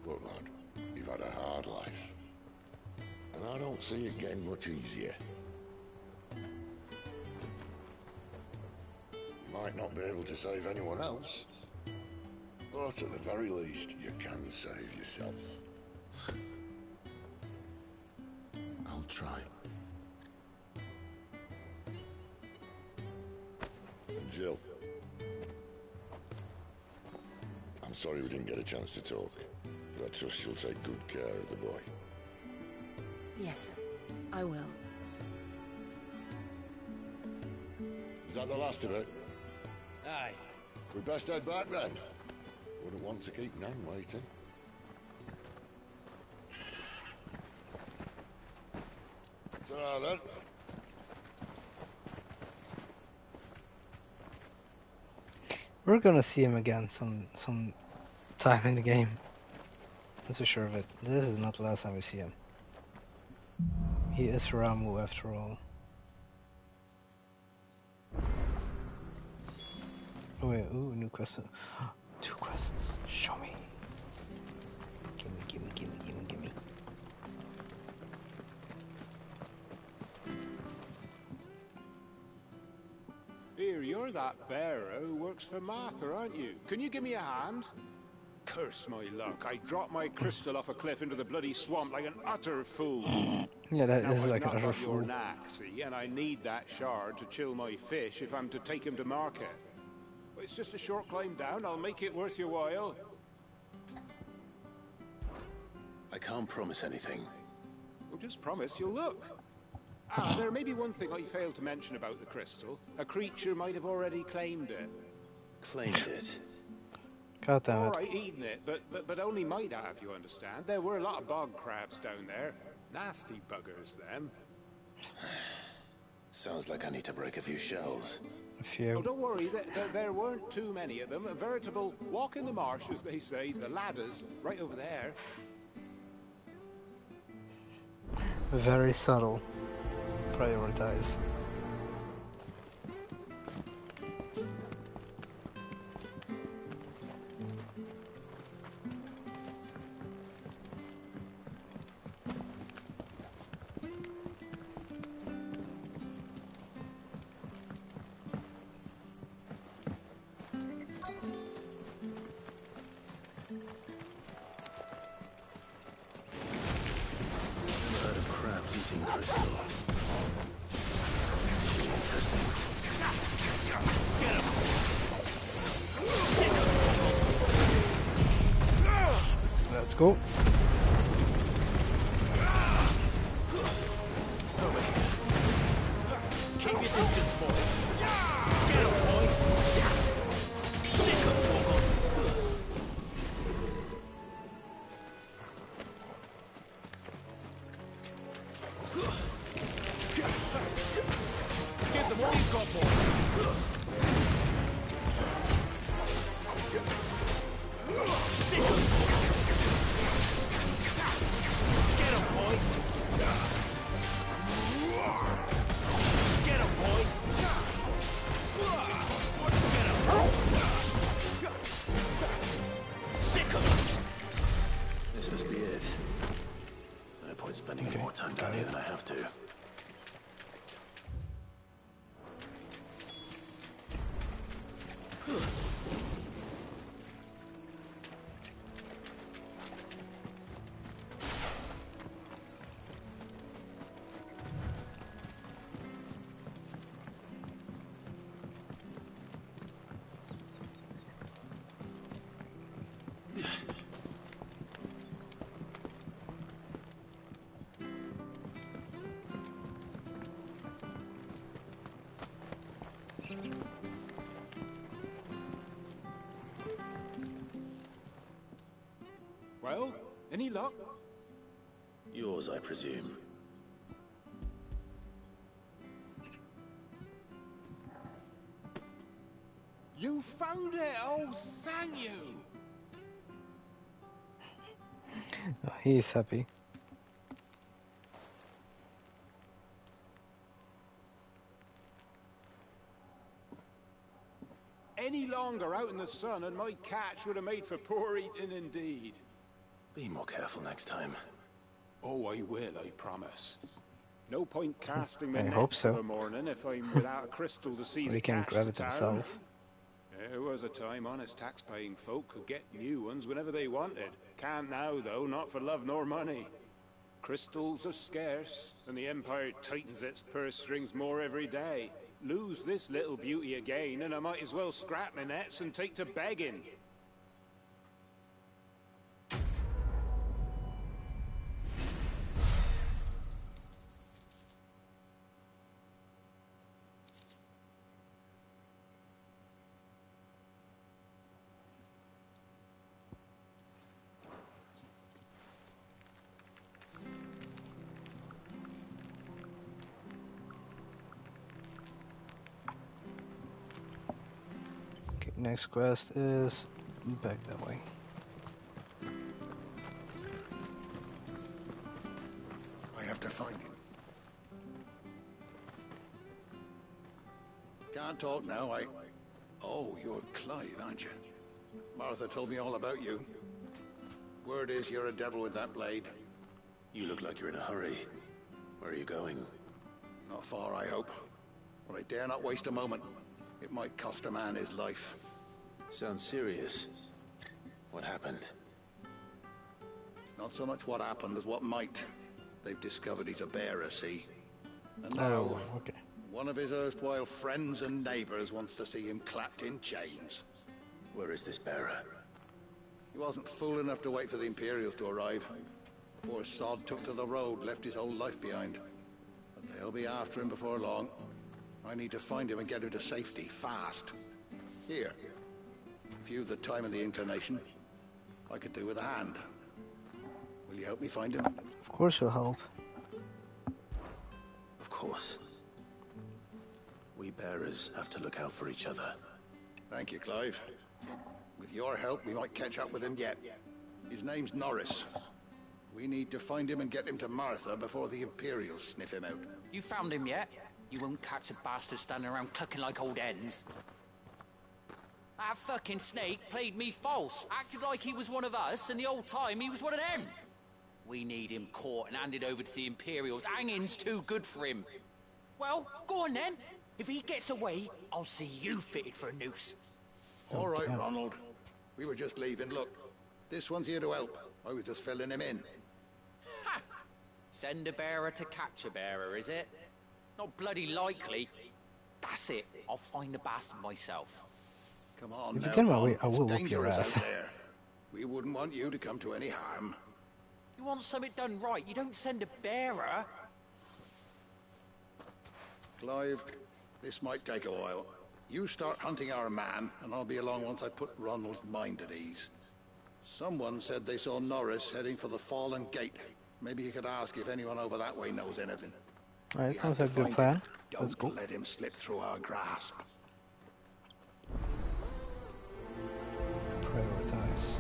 S14: Look, lad, you've had a hard life. And I don't see it getting much easier. You might not be able to save anyone else, but at the very least, you can save yourself.
S2: I'll try.
S14: And Jill, I'm sorry we didn't get a chance to talk, but I trust she'll take good care of the boy.
S3: Yes, I will.
S14: Is that the last of it?
S1: Aye.
S14: We best head back then. Wouldn't want to keep Nan waiting. Ta-ra then.
S5: We're gonna see him again some time in the game. That's for sure of it. This is not the last time we see him. He is Ramu after all. Oh wait, ooh, new quest. 2 quests. Show me. Gimme, gimme, gimme, gimme, gimme.
S15: Here, you're that bearer who works for Martha, aren't you? Can you give me a hand? Curse my luck. I dropped my crystal off a cliff into the bloody swamp like an utter fool.
S5: Yeah, that
S15: now
S5: is
S15: I've
S5: like an
S15: not
S5: utter
S15: got your
S5: fool.
S15: knack, see, and I need that shard to chill my fish if I'm to take him to market. But it's just a short climb down. I'll make it worth your while.
S2: I can't promise anything.
S15: Well, just promise you'll look. Ah, there may be one thing I failed to mention about the crystal. A creature might have already claimed it.
S2: Claimed it?
S5: God damn
S15: All
S5: it.
S15: right, eating it, but only might have, you understand. There were a lot of bog crabs down there. Nasty buggers, them.
S2: Sounds like I need to break a few shells.
S5: A few.
S15: Oh, don't worry, there weren't too many of them. A veritable walk in the marsh, as they say. The ladders, right over there.
S5: Very subtle. Prioritize. Let's go.
S1: Keep your distance, boy. Get up, boy. Sick of talking. Give them all you've got, boy. Sick of talking. Get him, boy. Get him, boy. Get him. Sick of him.
S2: This must be it. No point spending any more time down here than I have to.
S15: Well, any luck?
S2: Yours, I presume.
S15: You found it! Oh, thank you!
S5: Oh, he's happy.
S15: Any longer out in the sun and my catch would have made for poor eating indeed.
S2: Be more careful next time.
S15: Oh, I will, I promise. No point casting the
S5: I
S15: net
S5: hope so.
S15: of a morning if I'm without a crystal to see
S5: Or
S15: the
S5: he can
S15: cash
S5: grab
S15: to
S5: it
S15: town.
S5: himself.
S15: There was a time honest tax-paying folk could get new ones whenever they wanted. Can't now, though, not for love nor money. Crystals are scarce, and the Empire tightens its purse strings more every day. Lose this little beauty again, and I might as well scrap my nets and take to begging.
S5: Okay, next quest is back that way.
S14: I have to find him. Can't talk now, Oh, you're Clive, aren't you? Martha told me all about you. Word is you're a devil with that blade.
S2: You look like you're in a hurry. Where are you going?
S14: Not far, I hope. But I dare not waste a moment. It might cost a man his life.
S2: Sounds serious. What happened?
S14: Not so much what happened as what might. They've discovered he's a bearer, see? And now,
S5: Oh, okay.
S14: one of his erstwhile friends and neighbors wants to see him clapped in chains.
S2: Where is this bearer?
S14: He wasn't fool enough to wait for the Imperials to arrive. Poor sod took to the road, left his whole life behind. But they'll be after him before long. I need to find him and get him to safety, fast. Here. If you've the time and the inclination, I could do with a hand. Will you help me find him?
S5: Of course you'll help.
S2: Of course. We bearers have to look out for each other.
S14: Thank you, Clive. With your help, we might catch up with him yet. His name's Norris.
S16: We need to find him and get him to Martha before the Imperials sniff him out.
S17: You found him yet? You won't catch a bastard standing around clucking like old hens. That fucking snake played me false, acted like he was one of us, and the whole time he was one of them. We need him caught and handed over to the Imperials. Hanging's too good for him. Well, go on then. If he gets away, I'll see you fitted for a noose.
S16: All right, Ronald. We were just leaving. Look, this one's here to help. I was just filling him in.
S17: Ha! Send a bearer to catch a bearer, is it? Not bloody likely. That's it. I'll find the bastard myself.
S16: Come on
S5: If
S16: now,
S5: you get my way,
S16: Ron.
S5: I will
S16: It's
S5: whoop your
S16: dangerous
S5: ass.
S16: out there. We wouldn't want you to come to any harm.
S17: You want something done right, you don't send a bearer.
S16: Clive, this might take a while. You start hunting our man, and I'll be along once I put Ronald's mind at ease. Someone said they saw Norris heading for the Fallen Gate. Maybe you could ask if anyone over that way knows anything.
S5: Alright,
S16: We
S5: sounds
S16: have
S5: like a
S16: to
S5: good
S16: find
S5: plan.
S16: him.
S5: Let's go.
S16: Don't let him slip through our grasp.
S5: Prioritize.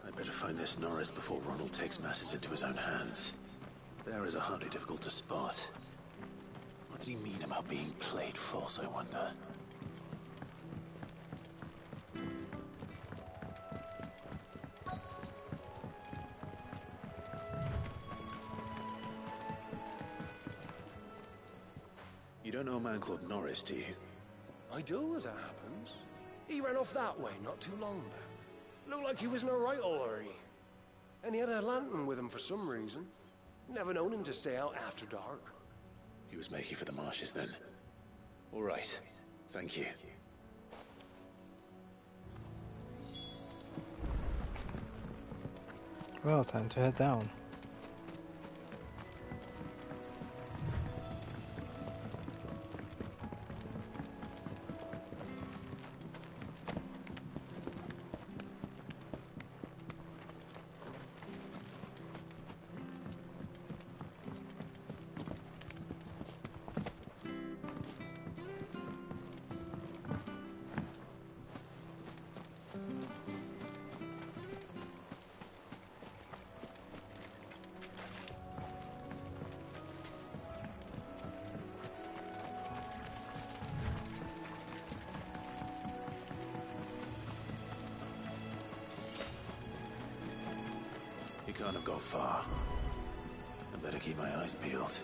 S2: I better find this Norris before Ronald takes matters into his own hands. Bearers are hardly difficult to spot. What did he mean about being played false, I wonder? You don't know a man called Norris, do you?
S1: I do, as it happens. He ran off that way not too long back. Looked like he was in a right old hurry. And he had a lantern with him for some reason. Never known him to stay out after dark.
S2: He was making for the marshes then. All right. Thank you.
S5: Well, time to head down.
S2: He can't have gone far. I better keep my eyes peeled.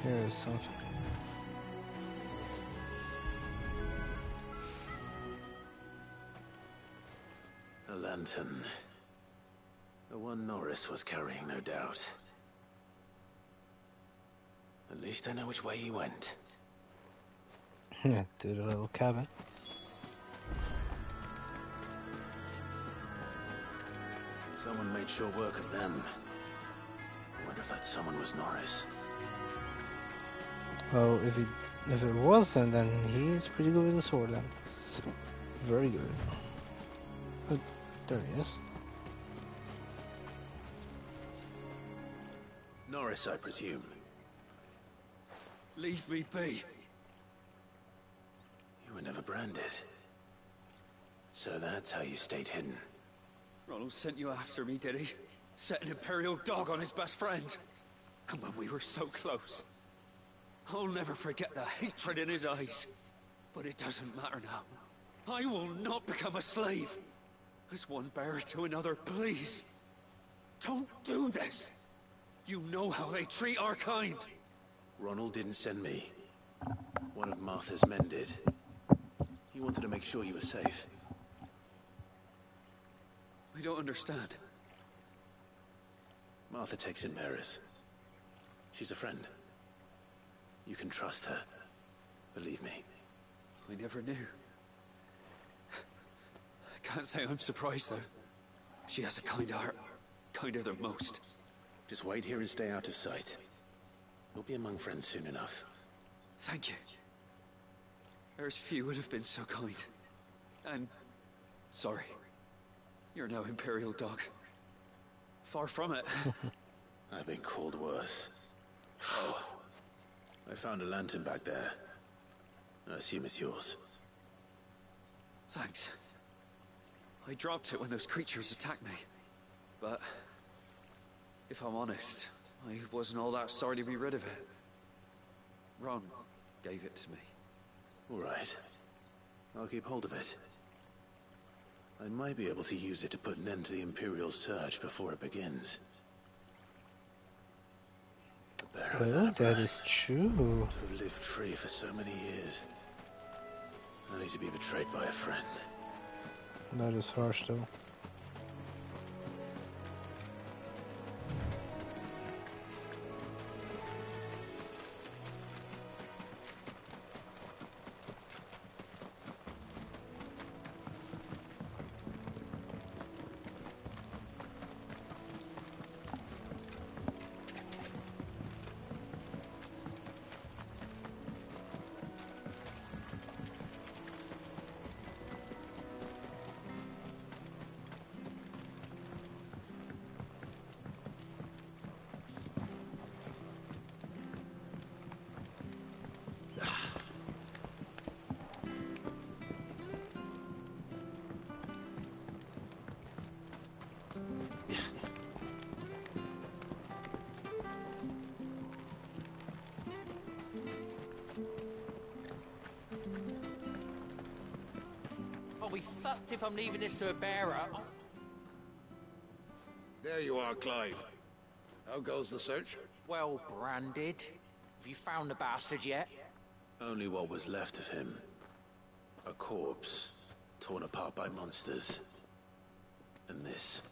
S5: Here's something.
S2: A lantern. The one Norris was carrying, no doubt. At least I know which way he went.
S5: Yeah, to the little cabin.
S2: Someone made sure work of them. I wonder if that someone was Norris.
S5: Well, if it wasn't, then he's pretty good with the sword then. Very good. But there he is.
S2: Norris, I presume.
S1: Leave me be.
S2: You were never branded. So that's how you stayed hidden.
S1: Ronald sent you after me, did he? Set an Imperial dog on his best friend. And when we were so close. I'll never forget the hatred in his eyes. But it doesn't matter now. I will not become a slave. As one bearer to another, please. Don't do this. You know how they treat our kind.
S2: Ronald didn't send me. One of Martha's men did. He wanted to make sure you were safe.
S1: I don't understand.
S2: Martha takes in bearers. She's a friend. You can trust her. Believe me.
S1: I never knew. I can't say I'm surprised, though. She has a kind heart. Kinder than most.
S2: Just wait here and stay out of sight. You'll be among friends soon enough.
S1: Thank you. There's few would have been so kind. And... sorry. You're no Imperial dog. Far from it.
S2: I've been called worse. Oh. I found a lantern back there. I assume it's yours.
S1: Thanks. I dropped it when those creatures attacked me. But if I'm honest, I wasn't all that sorry to be rid of it. Ron gave it to me.
S2: All right. I'll keep hold of it. I might be able to use it to put an end to the Imperial Surge before it begins. The bearer of
S5: Well,
S2: that
S5: that is true.
S2: To have lived free for so many years. Only to be betrayed by a friend.
S5: That is harsh, though.
S17: I'll be fucked if I'm leaving this to a bearer.
S16: There you are, Clive. How goes the search?
S17: Well branded. Have you found the bastard yet?
S2: Only what was left of him. A corpse, torn apart by monsters. And this.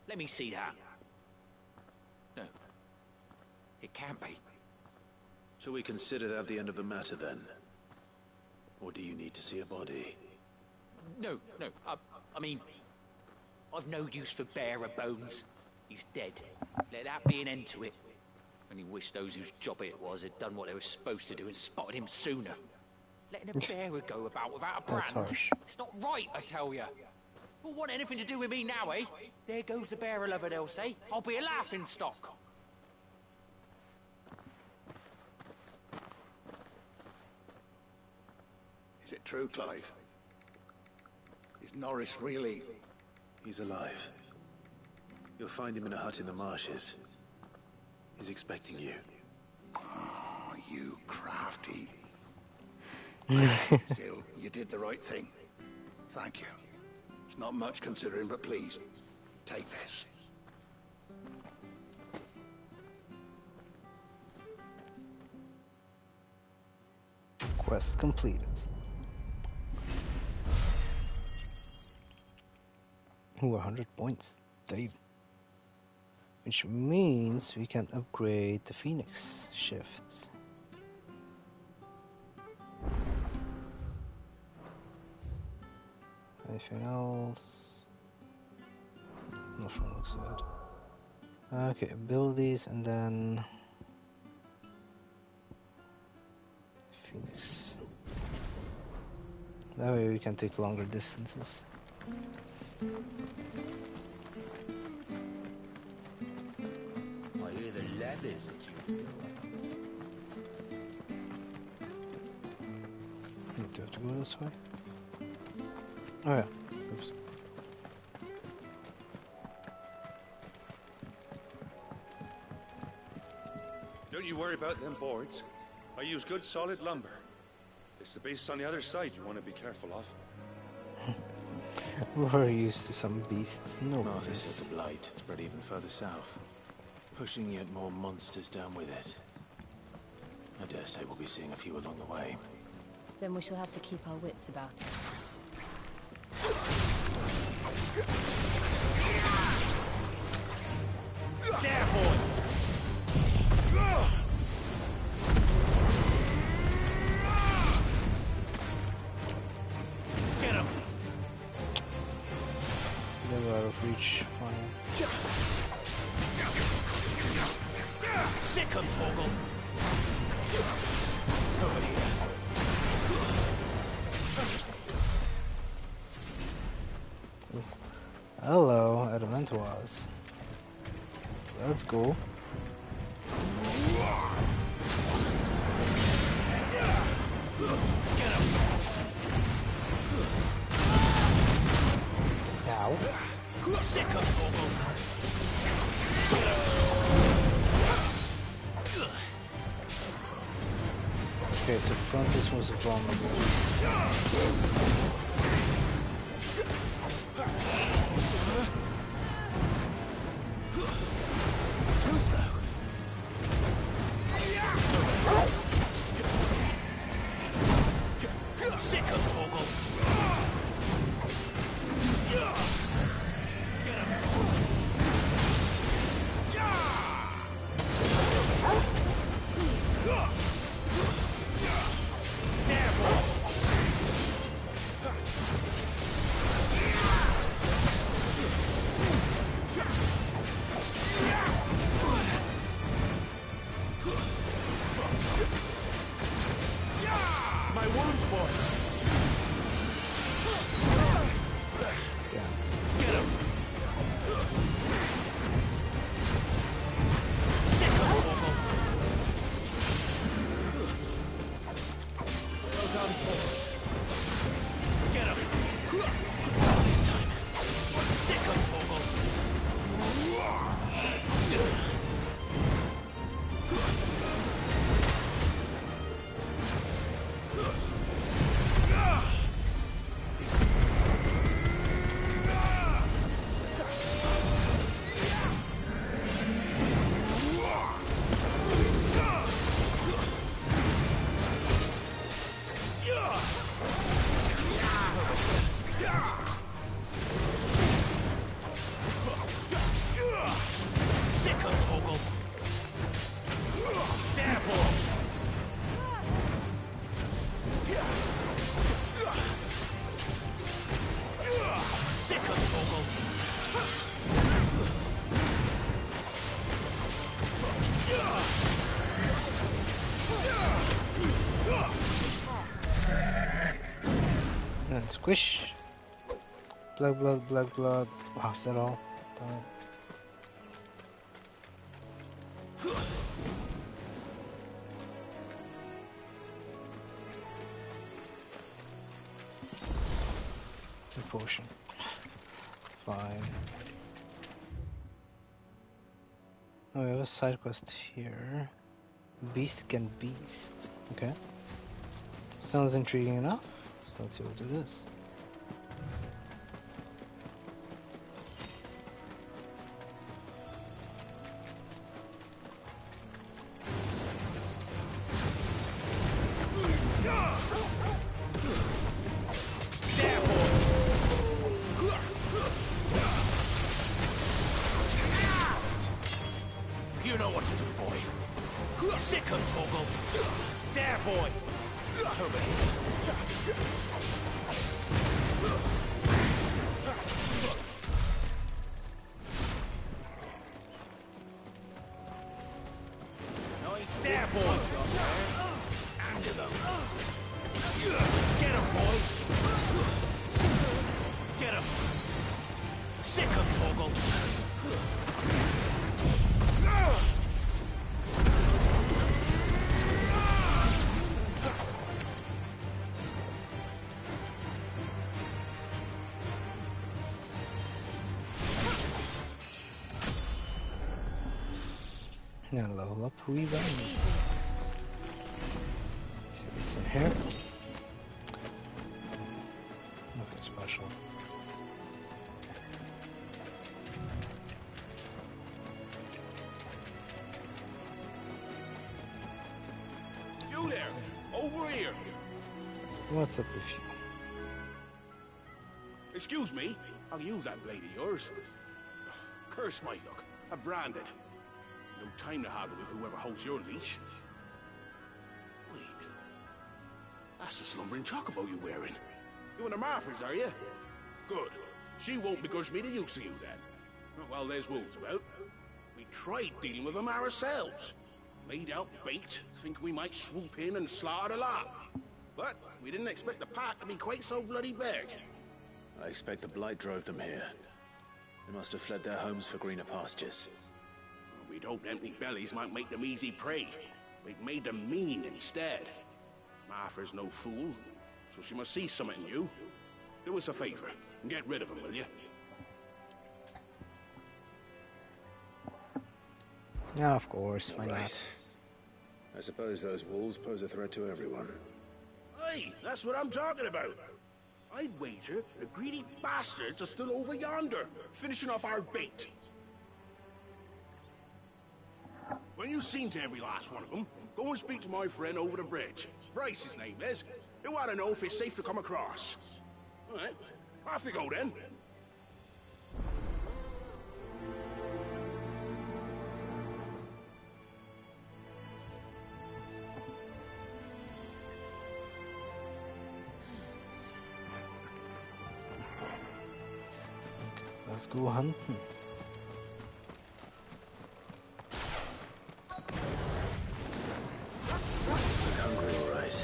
S17: Let me see that. No. It can't be.
S2: Shall we consider that the end of the matter, then? Or do you need to see a body?
S17: No. I mean, I've no use for bearer bones. He's dead. Let that be an end to it. Only wish those whose job it was had done what they were supposed to do and spotted him sooner. Letting a bearer go about without a brand. It's not right, I tell you. Who'll want anything to do with me now, eh? There goes the bearer lover, they'll say. I'll be a laughing stock.
S16: Is it true, Clive? Is Norris really...
S2: He's alive. You'll find him in a hut in the marshes. He's expecting you.
S16: Oh, you crafty. Still, you did the right thing. Thank you. It's not much considering, but please, take this.
S5: Quest completed. Ooh, 100 points. Damn. Which means we can upgrade the Phoenix shifts. Anything else? Nothing looks good. Okay, abilities and then Phoenix. That way we can take longer distances.
S17: I hear the leathers at you.
S5: Do I have to go this way? Oh yeah. Oops.
S8: Don't you worry about them boards. I use good solid lumber. It's the beasts on the other side you want to be careful of.
S5: We're used to some beasts. No.
S2: Martha said the blight had spread even further south, pushing yet more monsters down with it. I dare say we'll be seeing a few along the way.
S3: Then we shall have to keep our wits about us.
S6: There, boy! Get him!
S5: They were out of reach. Fine.
S6: Sick him, Torgal! Over here.
S5: Hello, Adamantoise. That's cool. vulnerable.
S2: Too slow. Sick of Torgal. Get him. There, boy. My wounds, boy. Get him. Sick of Torgal. Well done, Thor. Get him. This time. Sick of Torgal. Sick of Torgal. There, boy. Sick of Torgal.
S5: And squish. Blood, blood, blood, blood. Oh, is that all? Done. A potion. Fine. Oh, we have a side quest here. Beast can beast. Okay. Sounds intriguing enough. So let's see what it is.
S2: You know what to do, boy. Sick of Torgal. There, boy. Over here. Nice. There, boy. Under them. Get him, boy. Get him. Sick of Torgal.
S5: Now level up who we run. See what's in here. Nothing special.
S15: You there! Over here!
S5: What's up with you?
S15: Excuse me, I'll use that blade of yours. Curse my luck. I'm branded. No time to haggle with whoever holds your leash. Wait. That's the slumbering chocobo you're wearing. You and the Marfors, are you? Good. She won't begrudge me the use of you, then. Not while there's wolves about. We tried dealing with them ourselves. Made out bait, think we might swoop in and slaughter the lot. But we didn't expect the pack to be quite so bloody big.
S2: I expect the Blight drove them here. They must have fled their homes for greener pastures.
S15: We'd hoped empty bellies might make them easy prey. We'd made them mean instead. Martha's no fool, so she must see something in you. Do us a favor and get rid of them, will you?
S5: Yeah, of course. Why not?
S2: I suppose those wolves pose a threat to everyone.
S18: Aye, that's what I'm talking about. I'd wager the greedy bastards are still over yonder, finishing off our bait. When you've seen to every last one of them, go and speak to my friend over the bridge. Bryce, his name is. He want to know if it's safe to come across. All right, off you go then.
S5: Let's go hunting.
S2: Hungry, all right.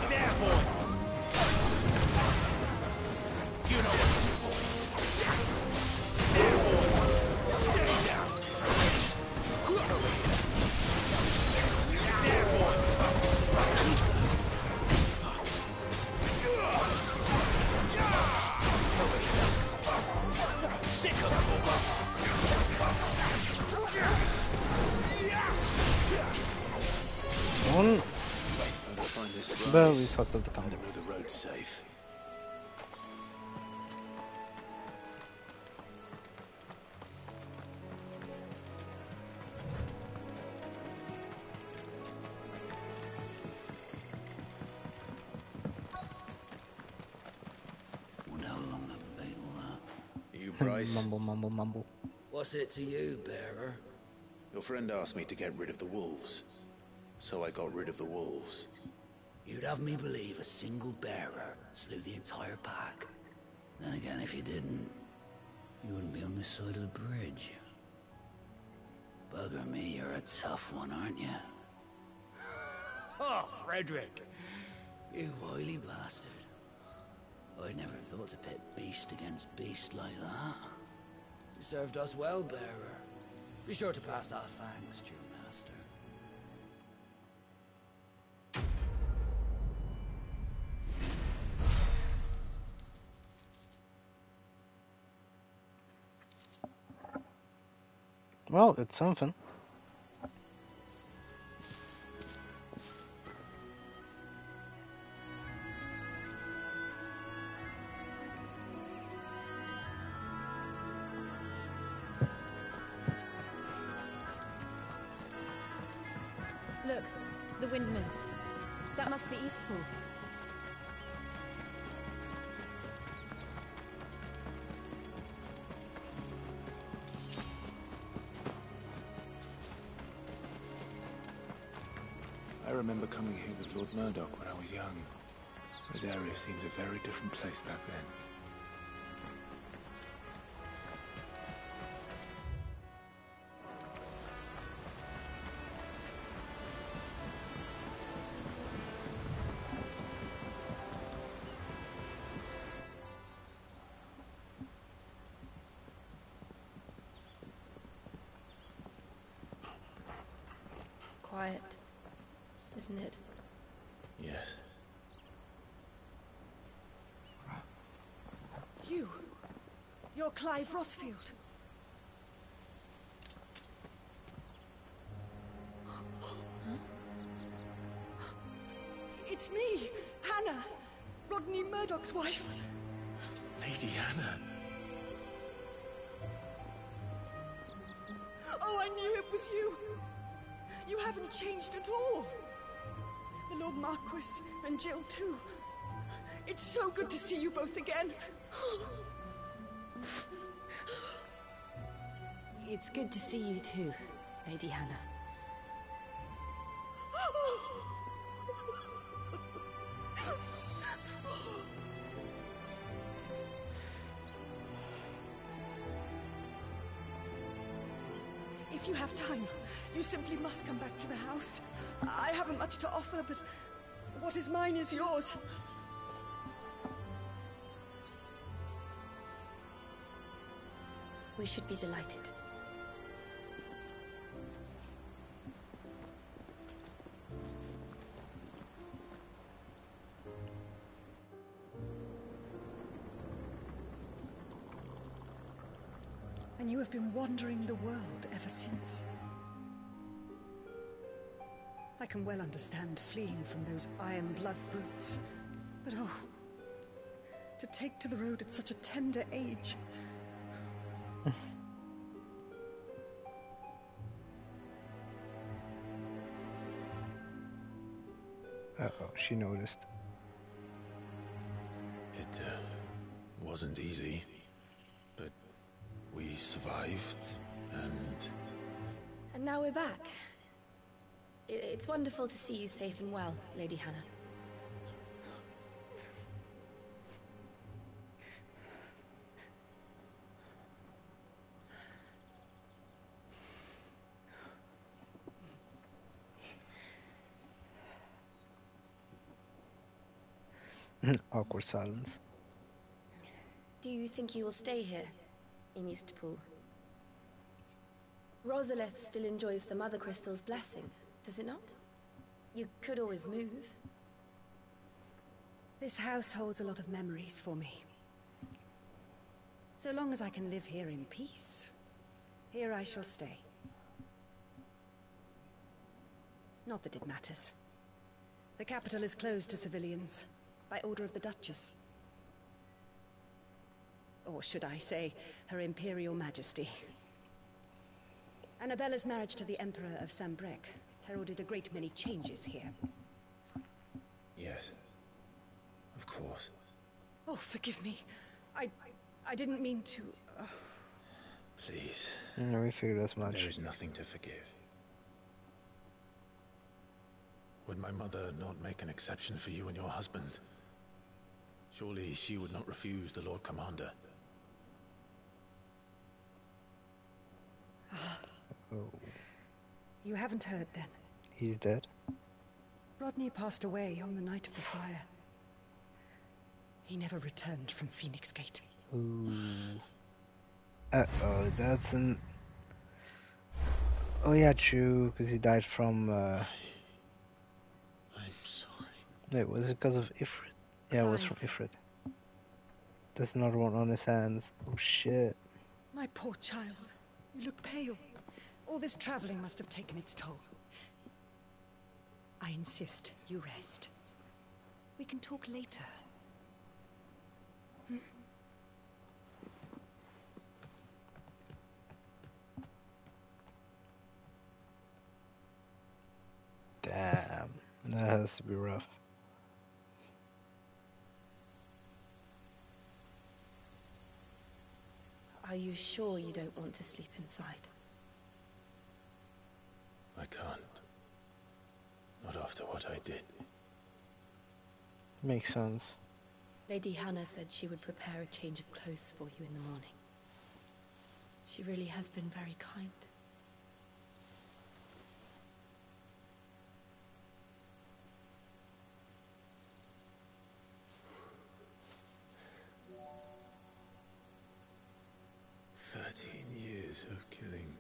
S18: There, boy. You know what to do, boy. There, boy. Stay down. There, boy. Sick of
S5: One.
S2: Find this
S5: But we fucked up the combo.
S2: Better know the road's safe.
S4: Wonder how long I've been all that.
S2: You, Bryce?
S5: Mumble, mumble, mumble.
S4: What's it to you, bearer?
S2: Your friend asked me to get rid of the wolves. So I got rid of the wolves.
S4: You'd have me believe a single bearer slew the entire pack. Then again, if you didn't, you wouldn't be on this side of the bridge. Bugger me, you're a tough one, aren't you? Oh, Frederick! You wily bastard. I never thought to pit beast against beast like that. You served us well, bearer. Be sure to pass our thanks to your master.
S5: Well, it's something.
S3: Look, the windmills. That must be Eastpool.
S2: I remember coming here with Lord Murdoch when I was young. This area seemed a very different place back then.
S3: Quiet, isn't it?
S2: Yes.
S19: You're Clive Rosfield. It's me, Hannah, Rodney Murdoch's wife.
S2: Lady Hannah.
S19: Oh, I knew it was you. You haven't changed at all. The Lord Marquis and Jill too. It's so good to see you both again.
S3: It's good to see you too, Lady Hannah.
S19: If you have time, you simply must come back to the house. I haven't much to offer, but what is mine is yours.
S3: We should be delighted.
S19: and you have been wandering the world ever since. I can well understand fleeing from those iron blood brutes, but oh, to take to the road at such a tender age.
S5: Uh-oh, she noticed.
S2: It wasn't easy, but we survived, and...
S3: And now we're back. It's wonderful to see you safe and well, Lady Hannah.
S5: Awkward silence.
S3: Do you think you will stay here, in Eastpool? Rosalith still enjoys the Mother Crystal's blessing, does it not? You could always move.
S19: This house holds a lot of memories for me. So long as I can live here in peace, here I shall stay. Not that it matters. The capital is closed to civilians, by order of the Duchess. Or should I say, Her Imperial Majesty. Annabella's marriage to the Emperor of Sanbreque heralded a great many changes here.
S2: Yes. Of course.
S19: Oh, forgive me. I didn't mean to...
S2: Please.
S5: No, we figured as much.
S2: There is nothing to forgive. Would my mother not make an exception for you and your husband? Surely she would not refuse the Lord Commander.
S5: Oh.
S19: You haven't heard, then?
S5: He's dead?
S19: Rodney passed away on the night of the fire. He never returned from Phoenix Gate.
S5: Ooh. Uh-oh, that's an... Oh yeah, true, because he died from...
S2: I'm sorry.
S5: Wait, was it because of Ifrit? Yeah, it was from Ifrit. There's another one on his hands. Oh shit.
S19: My poor child. You look pale. All this traveling must have taken its toll. I insist you rest. We can talk later. Hmm?
S5: Damn, that has to be rough.
S3: Are you sure you don't want to sleep inside?
S2: I can't. Not after what I did.
S5: Makes sense.
S3: Lady Hannah said she would prepare a change of clothes for you in the morning. She really has been very kind.
S2: Years of killing.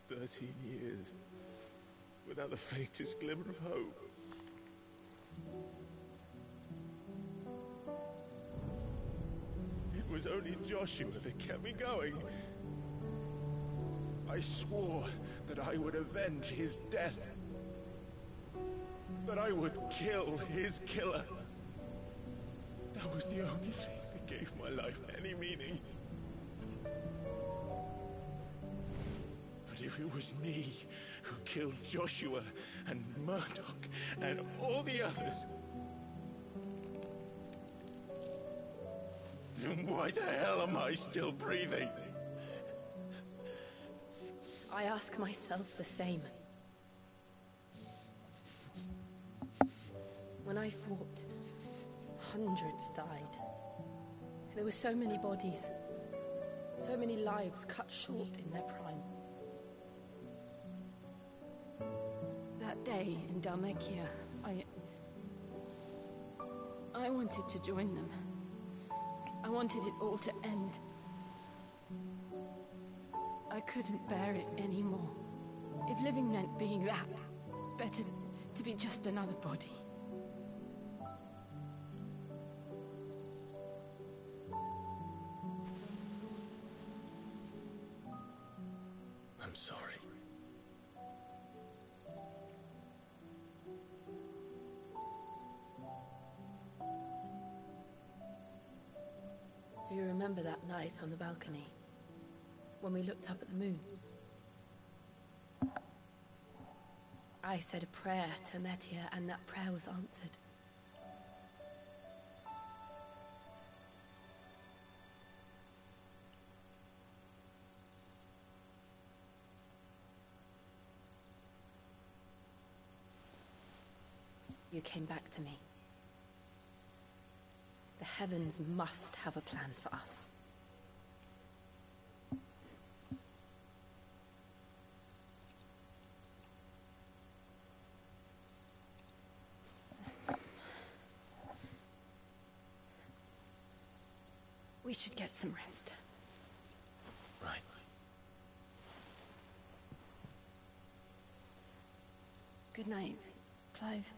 S2: 13 years without the faintest glimmer of hope. It was only Joshua that kept me going. I swore that I would avenge his death. That I would kill his killer. That was the only thing that gave my life any meaning. But if it was me who killed Joshua and Murdoch and all the others, then why the hell am I still breathing?
S3: I ask myself the same. When I fought, hundreds died. There were so many bodies, so many lives cut short in their prime. That day in Dhalmekia, I wanted to join them. I wanted it all to end. I couldn't bear it anymore. If living meant being that, better to be just another body.
S2: sorry.
S3: Do you remember that night on the balcony? When we looked up at the moon? I said a prayer to Metia, and that prayer was answered. You came back to me. The heavens must have a plan for us. We should get some rest.
S2: Right.
S3: Good night, Clive.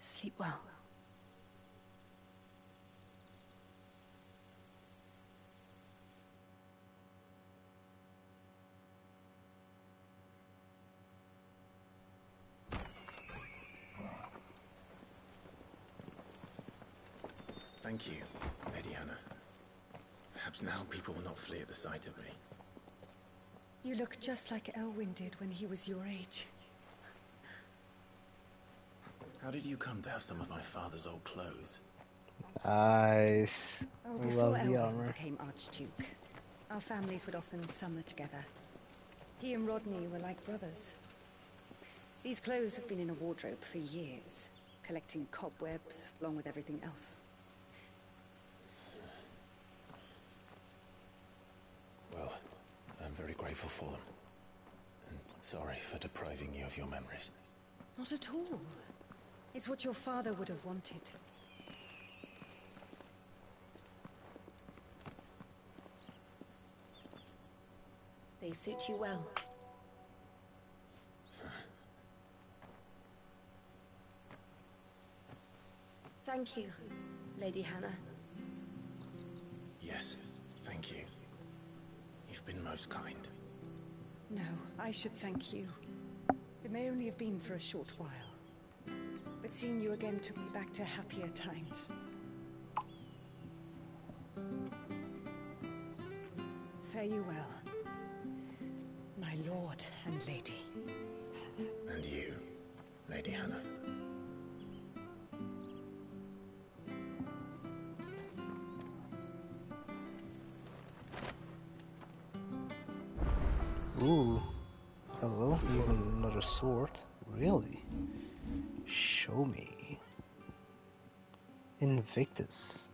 S3: Sleep well.
S2: Thank you, Lady Hannah. Perhaps now people will not flee at the sight of me.
S19: You look just like Elwyn did when he was your age.
S2: How did you come to have some of my father's old clothes?
S5: Nice.
S19: Oh,
S5: I
S19: before
S5: love the
S19: Elwyn
S5: armor.
S19: became Archduke, our families would often summer together. He and Rodney were like brothers. These clothes have been in a wardrobe for years, collecting cobwebs along with everything else.
S2: Well, I'm very grateful for them. And sorry for depriving you of your memories.
S19: Not at all. It's what your father would have wanted.
S3: They suit you well. Thank you, Lady Hannah.
S2: Yes, thank you. You've been most kind.
S19: No, I should thank you. It may only have been for a short while. But seeing you again took me back to happier times. Fare you well, my lord and lady.
S2: And you, Lady Hannah.
S5: Ooh. Hello, even another sword? Really? Show me. Invictus.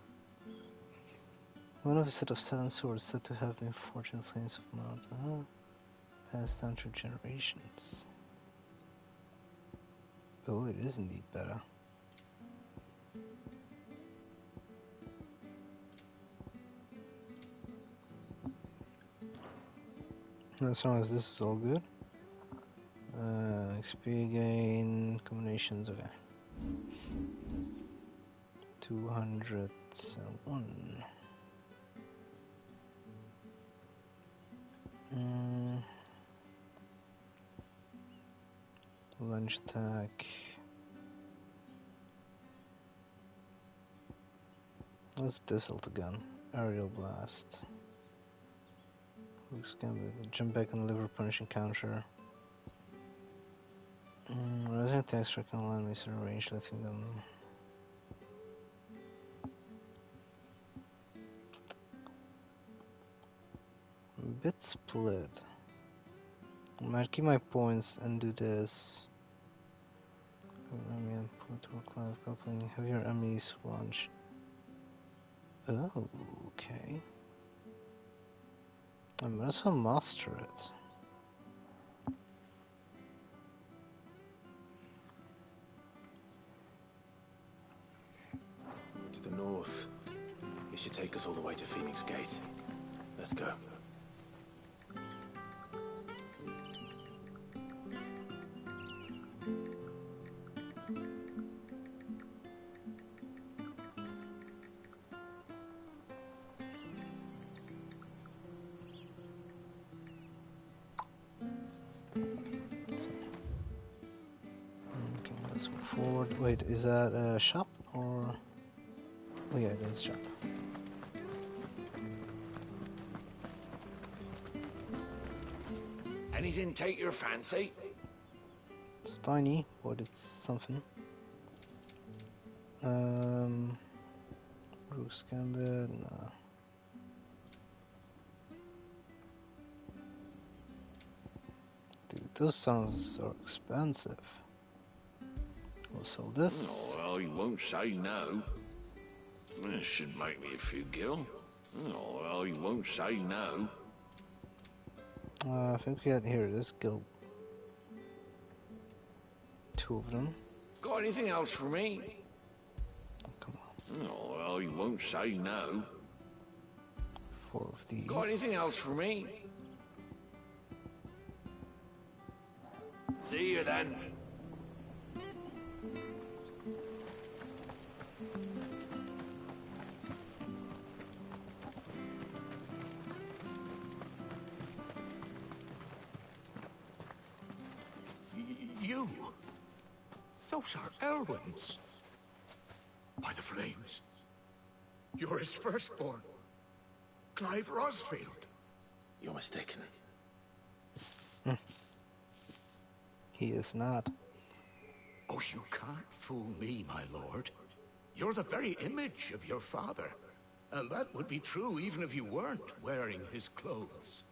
S5: One of a set of 7 swords said to have been forged in flames of Mount, passed down through generations. Oh, it is indeed better. As long as this is all good. XP gain, combinations, okay. 201. Lunge attack. What's this gun? Aerial blast. Looks gambit. Jump back and deliver punishing counter. Rising attacks strike on enemies in range, lifting them. Bit split. I might keep my points and do this. Have your enemies launch. Oh, okay. I might as well master it.
S2: To the north. It should take us all the way to Phoenix Gate. Let's go.
S5: forward. Wait, is that a shop or? Oh yeah, that's a shop.
S18: Anything take your fancy?
S5: It's tiny, but it's something. Rook's Gambit, no. Dude, those songs are expensive. We'll sell this.
S18: Oh, well, he won't say no. This should make me a few gil. Oh, well, he won't say no.
S5: I think we had here this guild. 2 of them.
S18: Got anything else for me?
S5: Oh, come on.
S18: Oh, well, he won't say no.
S5: 4 of these.
S18: Got anything else for me? See you then. You? Those are Elwyn's. By the flames. You're his firstborn. Clive Rosfield.
S2: You're mistaken.
S5: He is not.
S18: Oh, you can't fool me, my lord. You're the very image of your father. And that would be true even if you weren't wearing his clothes.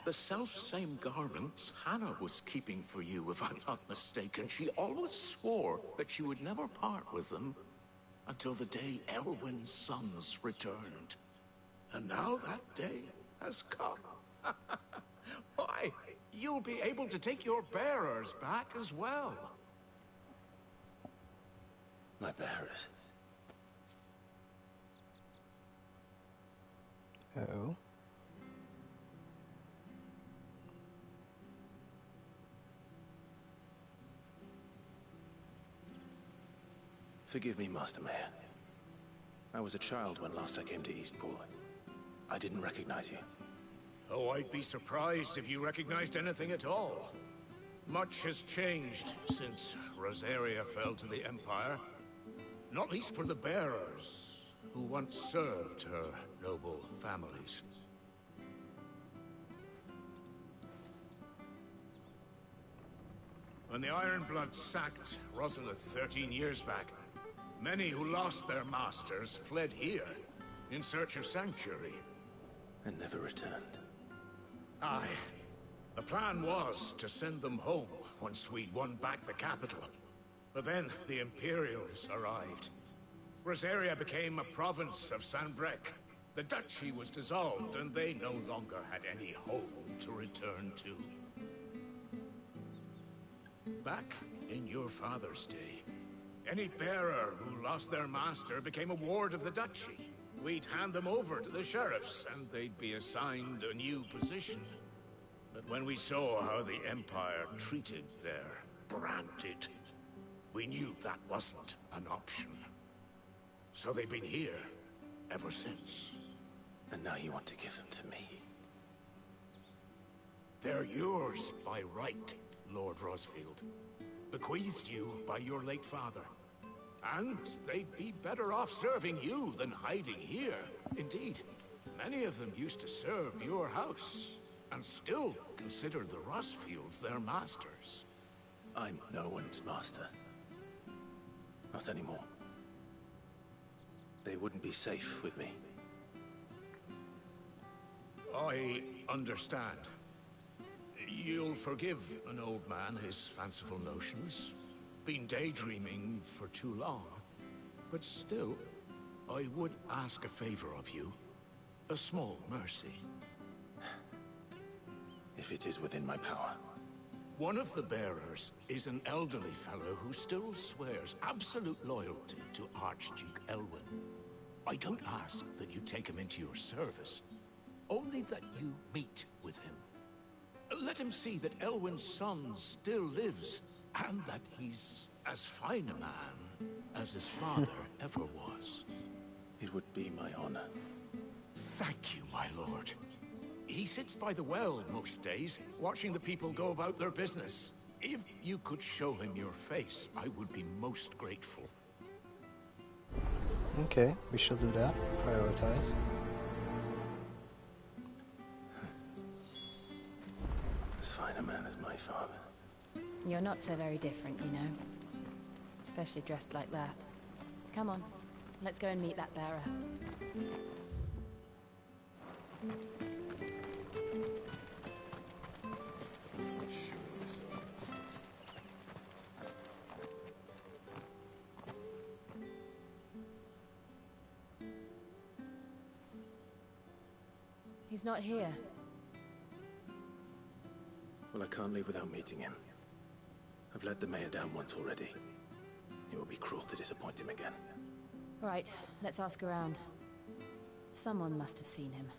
S18: The self-same garments Hannah was keeping for you, if I'm not mistaken. She always swore that she would never part with them until the day Elwyn's sons returned. And now that day has come. Why, you'll be able to take your bearers back as well.
S2: My bearers?
S5: Oh.
S2: Forgive me, Master Mayor. I was a child when last I came to Eastpool. I didn't recognize you.
S18: Oh, I'd be surprised if you recognized anything at all. Much has changed since Rosaria fell to the Empire. Not least for the bearers, who once served her noble families. When the Ironbloods sacked Rosalith 13 years back, many who lost their masters fled here in search of sanctuary.
S2: And never returned.
S18: Aye. The plan was to send them home once we'd won back the capital. But then the Imperials arrived. Rosaria became a province of Sanbreque. The duchy was dissolved, and they no longer had any home to return to. Back in your father's day, any bearer who lost their master became a ward of the duchy. We'd hand them over to the sheriffs, and they'd be assigned a new position. But when we saw how the Empire treated their branded, we knew that wasn't an option. So they've been here ever since.
S2: And now you want to give them to me?
S18: They're yours by right, Lord Rosfield. Bequeathed you by your late father. And they'd be better off serving you than hiding here. Indeed, many of them used to serve your house, and still consider the Rosfields their masters.
S2: I'm no one's master. Not anymore. They wouldn't be safe with me.
S18: I understand. You'll forgive an old man his fanciful notions. Been daydreaming for too long. But still, I would ask a favor of you. A small mercy.
S2: If it is within my power.
S18: One of the bearers is an elderly fellow who still swears absolute loyalty to Archduke Elwyn. I don't ask that you take him into your service, only that you meet with him. Let him see that Elwyn's son still lives, and that he's as fine a man as his father ever was.
S2: It would be my honor.
S18: Thank you, my lord. He sits by the well most days, watching the people go about their business. If you could show him your face, I would be most grateful.
S5: Okay, we shall do that. Prioritize.
S2: As fine a man as my father.
S3: You're not so very different, you know. Especially dressed like that. Come on, let's go and meet that bearer. He's not here.
S2: Well, I can't leave without meeting him. I've let the mayor down once already. It would be cruel to disappoint him again.
S3: Right, let's ask around. Someone must have seen him.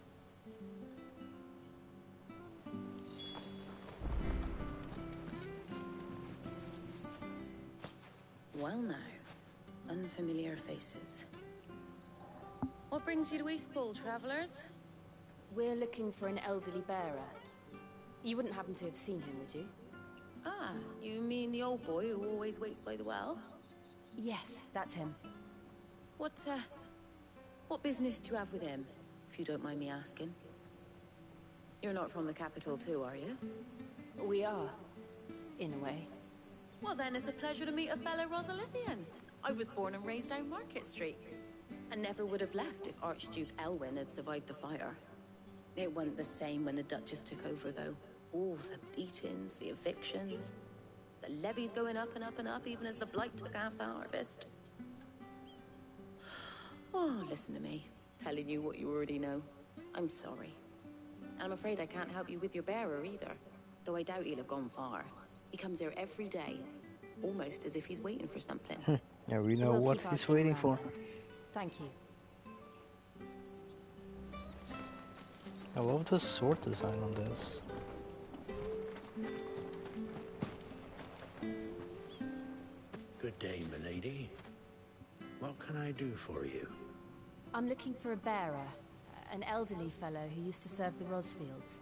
S20: Well now, unfamiliar faces. What brings you to Eastpool, travelers?
S3: We're looking for an elderly bearer. You wouldn't happen to have seen him, would you?
S20: Ah, you mean the old boy who always waits by the well?
S3: Yes, that's him.
S20: What business do you have with him, if you don't mind me asking? You're not from the capital too, are you?
S3: We are, in a way.
S20: Well then, it's a pleasure to meet a fellow Rosalithian. I was born and raised down Market Street. And never would have left if Archduke Elwyn had survived the fire. It wasn't the same when the Duchess took over, though. All the beatings, the evictions, the levies going up and up and up, even as the Blight took half the harvest. Oh, listen to me, telling you what you already know. I'm sorry. And I'm afraid I can't help you with your bearer either, though I doubt he'll have gone far. He comes here every day, almost as if he's waiting for something.
S5: Yeah, we know what he's waiting for.
S3: Thank you.
S5: I love the sword design on this.
S4: Good day, milady. What can I do for you?
S3: I'm looking for a bearer, an elderly fellow who used to serve the Rosfields.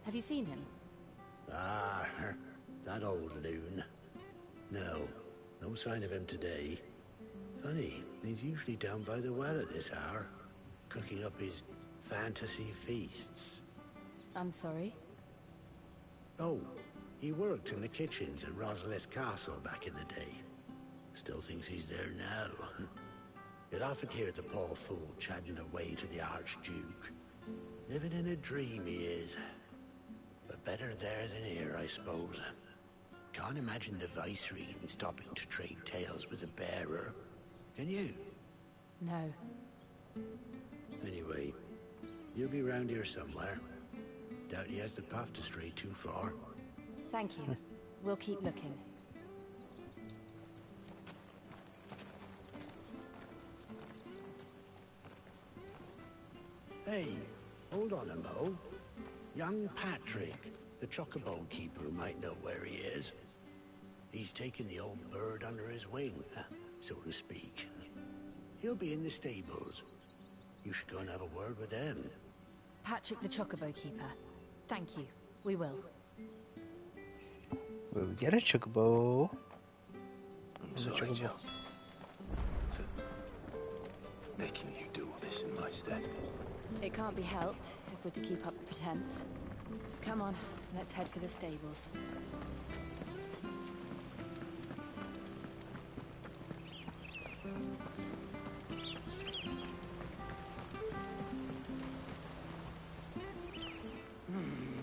S3: Have you seen him?
S4: Ah, that old loon. No sign of him today. Funny, he's usually down by the well at this hour, cooking up his fantasy feasts.
S3: I'm sorry?
S4: Oh, he worked in the kitchens at Rosalith Castle back in the day. Still thinks he's there now. You'd often hear the poor fool chatting away to the Archduke. Living in a dream he is. But better there than here, I suppose. Can't imagine the Viceregent stopping to trade tales with a bearer. Can you?
S3: No.
S4: Anyway, you'll be round here somewhere. Doubt he has the path to stray too far.
S3: Thank you. We'll keep looking.
S4: Hey, hold on a mo. Young Patrick, the chocobo keeper, might know where he is. He's taken the old bird under his wing, so to speak. He'll be in the stables. You should go and have a word with them.
S3: Patrick the chocobo keeper. Thank you. We will.
S5: Will we get a chocobo?
S2: I'm sorry, Jill. For making you do all this in my stead.
S3: It can't be helped if we're to keep up the pretense. Come on, let's head for the stables.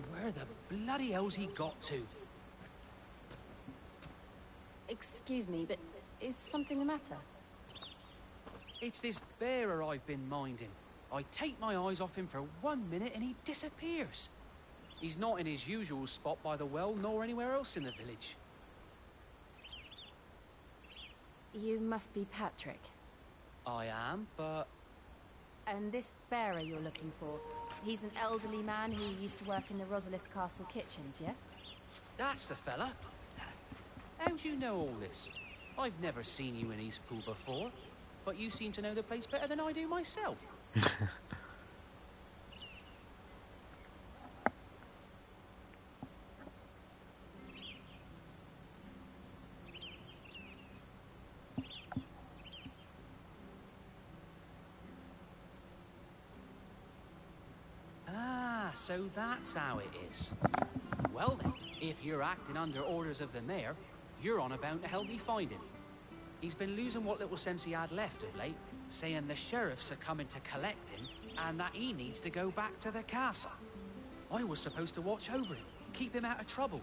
S17: Where the bloody hell's he got to?
S3: Excuse me, but is something the matter?
S17: It's this bearer I've been minding. I take my eyes off him for 1 minute and he disappears. He's not in his usual spot by the well, nor anywhere else in the village.
S3: You must be Patrick.
S17: I am, but...
S3: And this bearer you're looking for, he's an elderly man who used to work in the Rosalith Castle kitchens, yes?
S17: That's the fella. How do you know all this? I've never seen you in Eastpool before, but you seem to know the place better than I do myself. so that's how it is. Well then, if you're acting under orders of the mayor, you're on about to help me find him. He's been losing what little sense he had left of late, saying the sheriffs are coming to collect him, and that he needs to go back to the castle. I was supposed to watch over him, keep him out of trouble.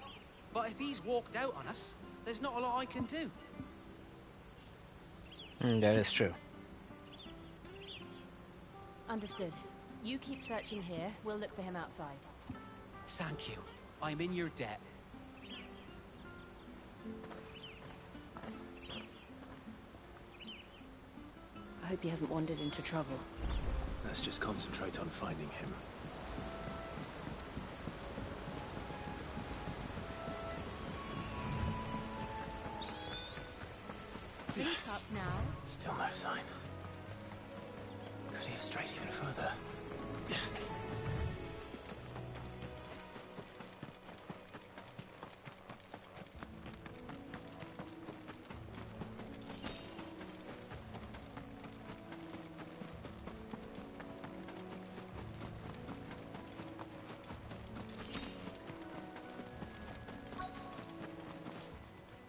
S17: But if he's walked out on us, there's not a lot I can do.
S5: That is true.
S3: Understood. You keep searching here, we'll look for him outside.
S17: Thank you. I'm in your debt.
S3: I hope he hasn't wandered into trouble.
S2: Let's just concentrate on finding him.
S3: Think up now.
S2: Still no sign. Could he have strayed even further?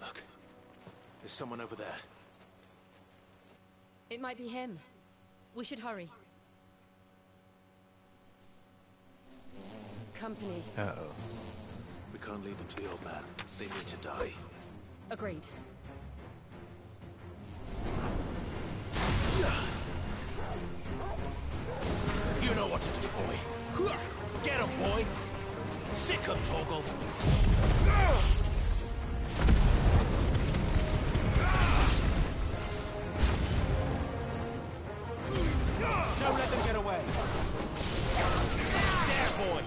S2: Look, there's someone over there.
S3: It might be him. We should hurry. Company.
S5: Uh-oh.
S2: We can't lead them to the old man. They need to die.
S3: Agreed.
S6: You know what to do, boy. Get him, boy. Sick him, Torgal. Don't let them get away. There, boy.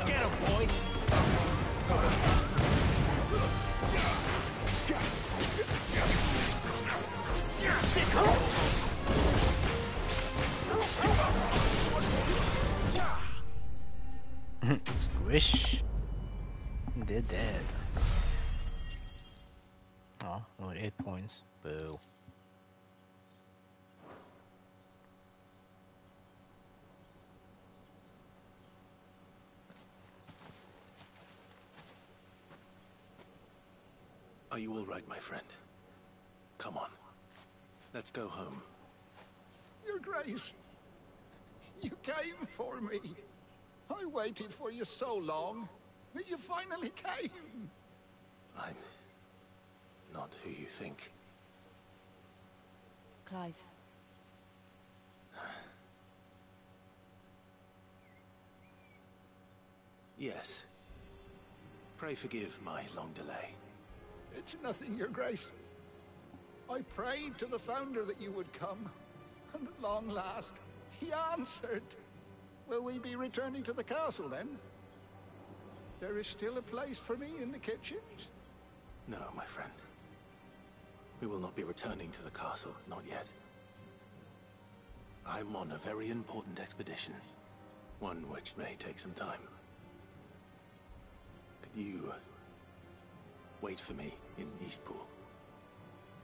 S6: Get him, boy. Sick him,
S5: Squish. They're dead. Oh, only 8 points. Boo.
S2: Are you all right, my friend? Come on. Let's go home.
S16: Your Grace, you came for me. I waited for you so long, but you finally came.
S2: I'm not who you think.
S3: Clive.
S2: Yes. Pray forgive my long delay.
S16: It's nothing, Your Grace. I prayed to the Founder that you would come, and at long last, he answered. Will we be returning to the castle, then? There is still a place for me in the kitchens?
S2: No, my friend. We will not be returning to the castle, not yet. I'm on a very important expedition. One which may take some time. Could you wait for me in Eastpool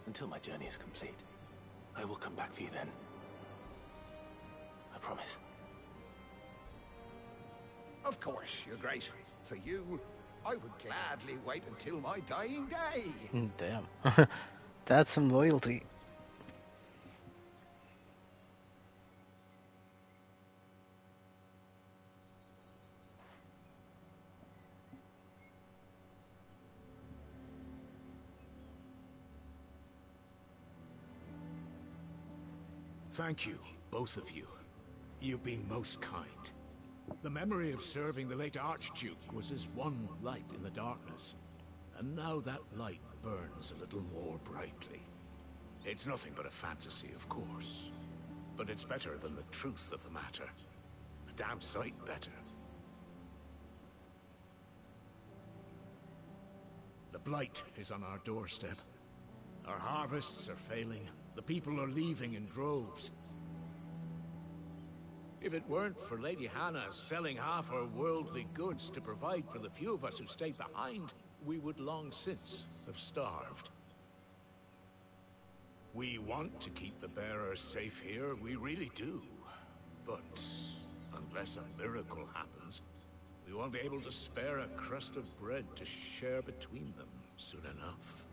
S2: until my journey is complete? I will come back for you then. I promise.
S16: Of course, Your Grace. For you, I would gladly wait until my dying day.
S5: Damn. That's some loyalty.
S18: Thank you, both of you. You've been most kind. The memory of serving the late Archduke was as one light in the darkness, and now that light burns a little more brightly. It's nothing but a fantasy, of course, but it's better than the truth of the matter. A damn sight better. The Blight is on our doorstep. Our harvests are failing. The people are leaving in droves. If it weren't for Lady Hannah selling half her worldly goods to provide for the few of us who stayed behind, we would long since have starved. We want to keep the bearers safe here, we really do. But unless a miracle happens, we won't be able to spare a crust of bread to share between them soon enough.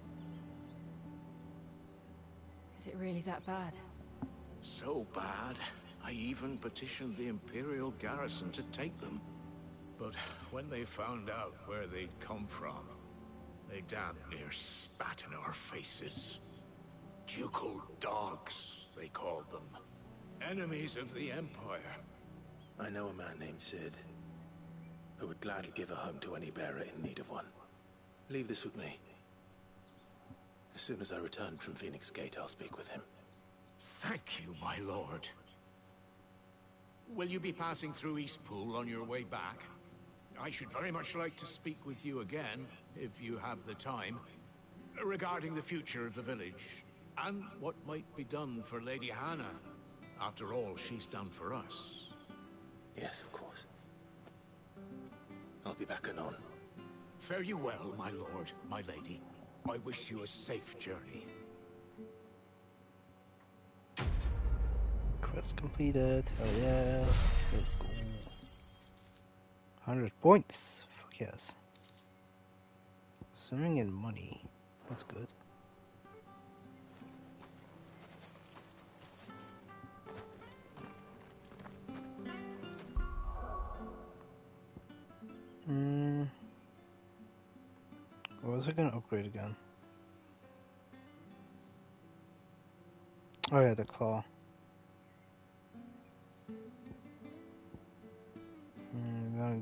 S3: Is it really that bad?
S18: So bad, I even petitioned the Imperial garrison to take them. But when they found out where they'd come from, they damn near spat in our faces. Ducal dogs, they called them. Enemies of the Empire.
S2: I know a man named Cid, who would gladly give a home to any bearer in need of one. Leave this with me. As soon as I return from Phoenix Gate, I'll speak with him.
S18: Thank you, my lord. Will you be passing through Eastpool on your way back? I should very much like to speak with you again, if you have the time, regarding the future of the village, and what might be done for Lady Hannah. After all, she's done for us.
S2: Yes, of course. I'll be back anon.
S18: Fare you well, my lord, my lady. I wish you a safe journey.
S5: Quest completed. Hell yes. Let's go. 100 points. Fuck yes. Swimming in money. That's good. What was I gonna upgrade again? Oh yeah, the claw.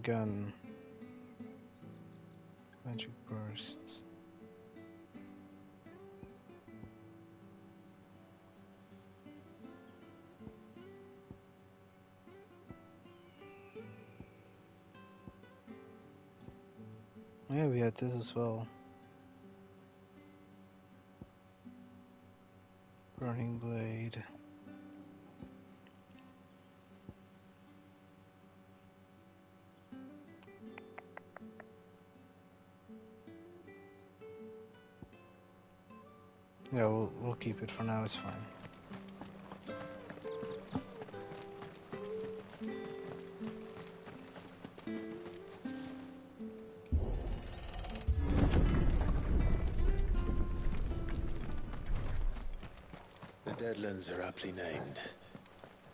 S5: Gun. Magic bursts. Yeah, we had this as well. Burning blade. Yeah, we'll keep it for now, it's fine.
S2: The Deadlands are aptly named.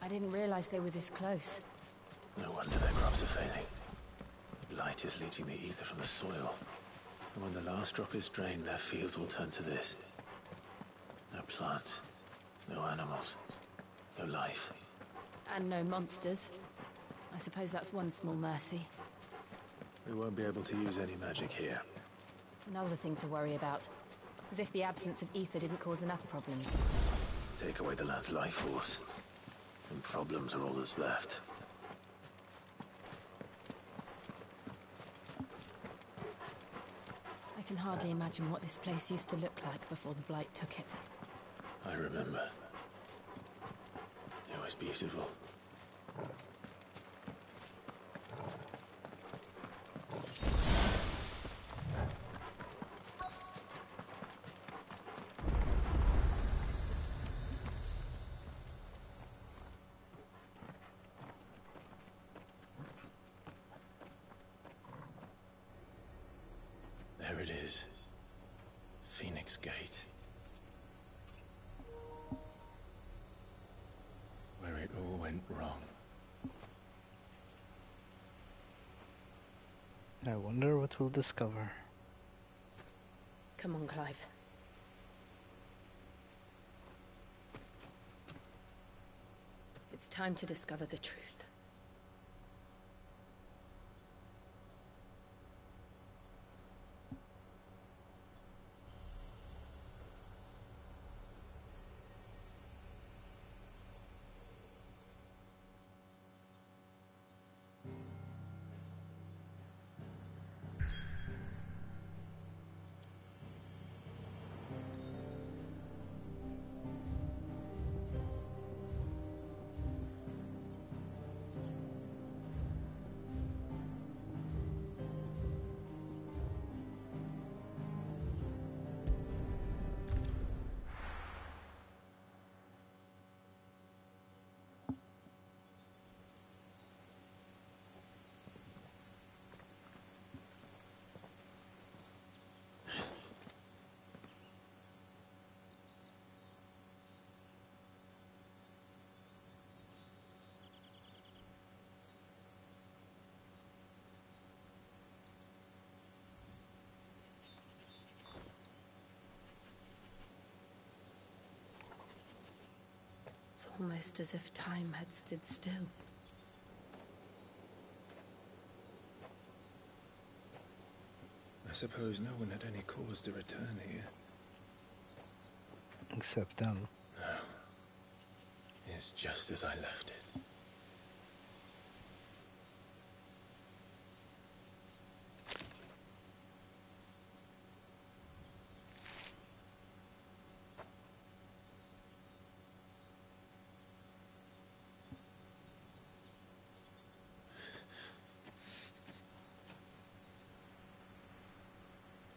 S3: I didn't realize they were this close.
S2: No wonder their crops are failing. The blight is leaching the ether from the soil. And when the last drop is drained, their fields will turn to this. No plants, no animals, no life.
S3: And no monsters. I suppose that's one small mercy.
S2: We won't be able to use any magic here.
S3: Another thing to worry about. As if the absence of ether didn't cause enough problems.
S2: Take away the lad's life force, and problems are all that's left.
S3: I can hardly imagine what this place used to look like before the Blight took it.
S2: I remember. It was beautiful. There it is. Phoenix Gate. Where it all went wrong.
S5: I wonder what we'll discover.
S3: Come on, Clive. It's time to discover the truth. It's almost as if time had stood still.
S2: I suppose no one had any cause to return here.
S5: Except them.
S2: No. It's just as I left it.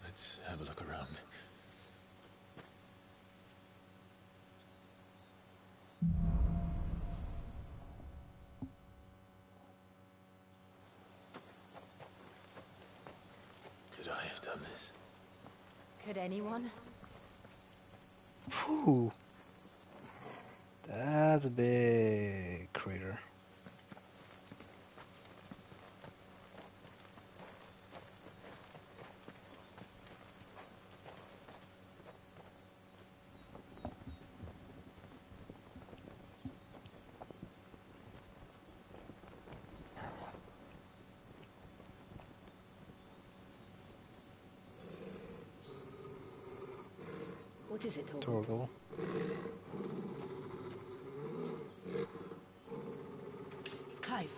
S2: Let's have a look around. Could I have done this?
S3: Could anyone?
S5: Phew. That's a big crater.
S3: What is it, Torgal?
S5: Torgal.
S3: Clive.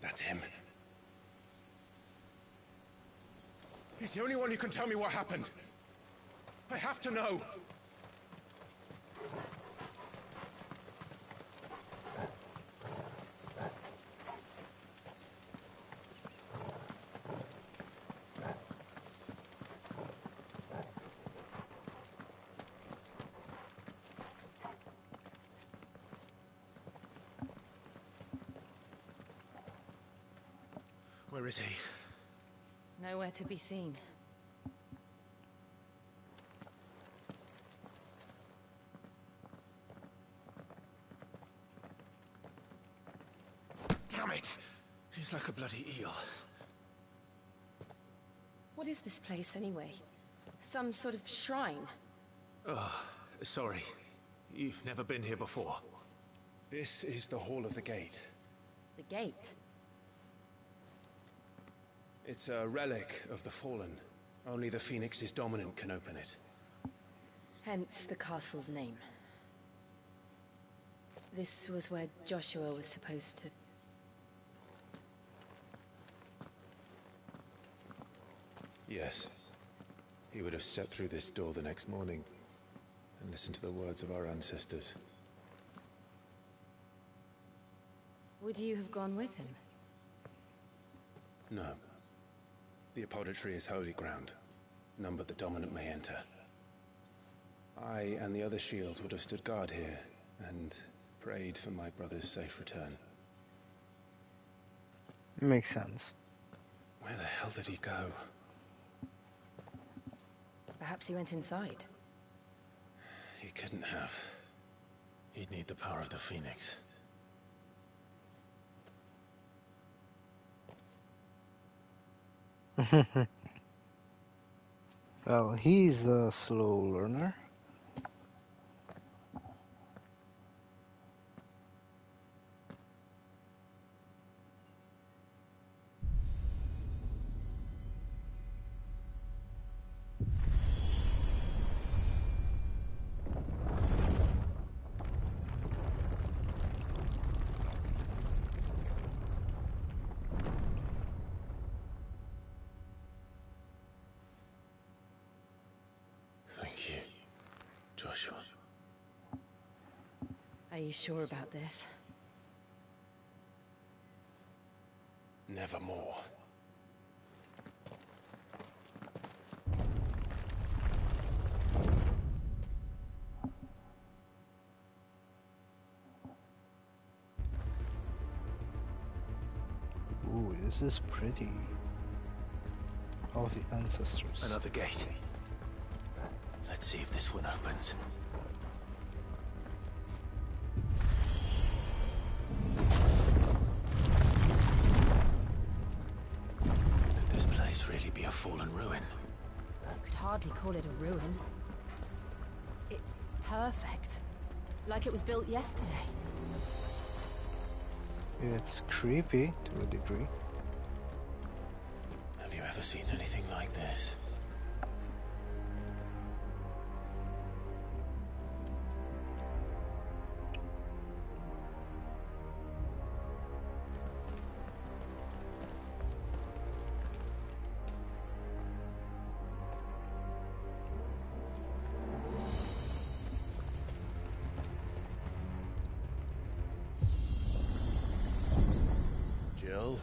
S6: That's him. He's the only one who can tell me what happened. I have to know. Where is he?
S3: Nowhere to be seen.
S6: Damn it! He's like a bloody eel.
S3: What is this place, anyway? Some sort of shrine?
S6: Oh, sorry. You've never been here before. This is the Hall of the Gate.
S3: The gate?
S6: It's a relic of the Fallen. Only the Phoenix's dominant can open it.
S3: Hence the castle's name. This was where Joshua was supposed to...
S2: Yes. He would have stepped through this door the next morning and listened to the words of our ancestors.
S3: Would you have gone with him?
S2: No. The Apodatory is holy ground. None but the dominant may enter. I and the other shields would have stood guard here and prayed for my brother's safe return.
S5: Makes sense.
S2: Where the hell did he go?
S3: Perhaps he went inside.
S2: He couldn't have. He'd need the power of the Phoenix.
S5: Well, he's a slow learner.
S2: Thank you, Joshua.
S3: Are you sure about this?
S2: Nevermore.
S5: Ooh, this is pretty. Of the ancestors.
S6: Another gate. Let's see if this one opens. This place
S2: could be a fallen ruin.
S3: You could hardly call it a ruin. It's perfect. Like it was built yesterday.
S5: It's creepy to a degree.
S2: Have you ever seen anything like this? Jill?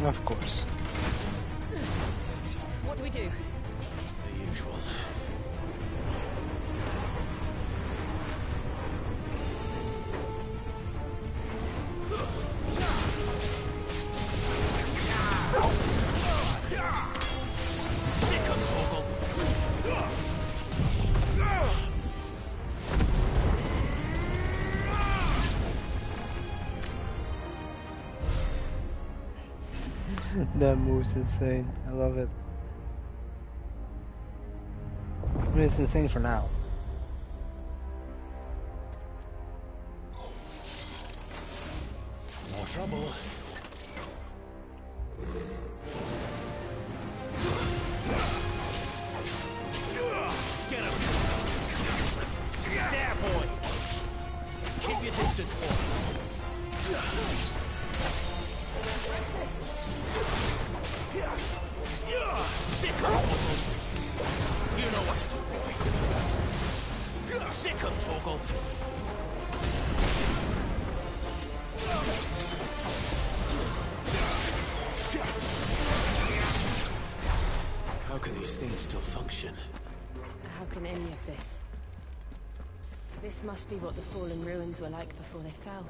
S5: Of course.
S3: What do we do?
S2: The usual.
S5: That move's insane. I love it. I mean, it's insane for now.
S2: More trouble.
S21: Get him! There, boy! Keep your distance, boy! Sick him, Torgal! You know what to do, boy! Sick him, Torgal!
S2: How can these things still function?
S3: How can any of this? This must be what the fallen ruins were like before they fell.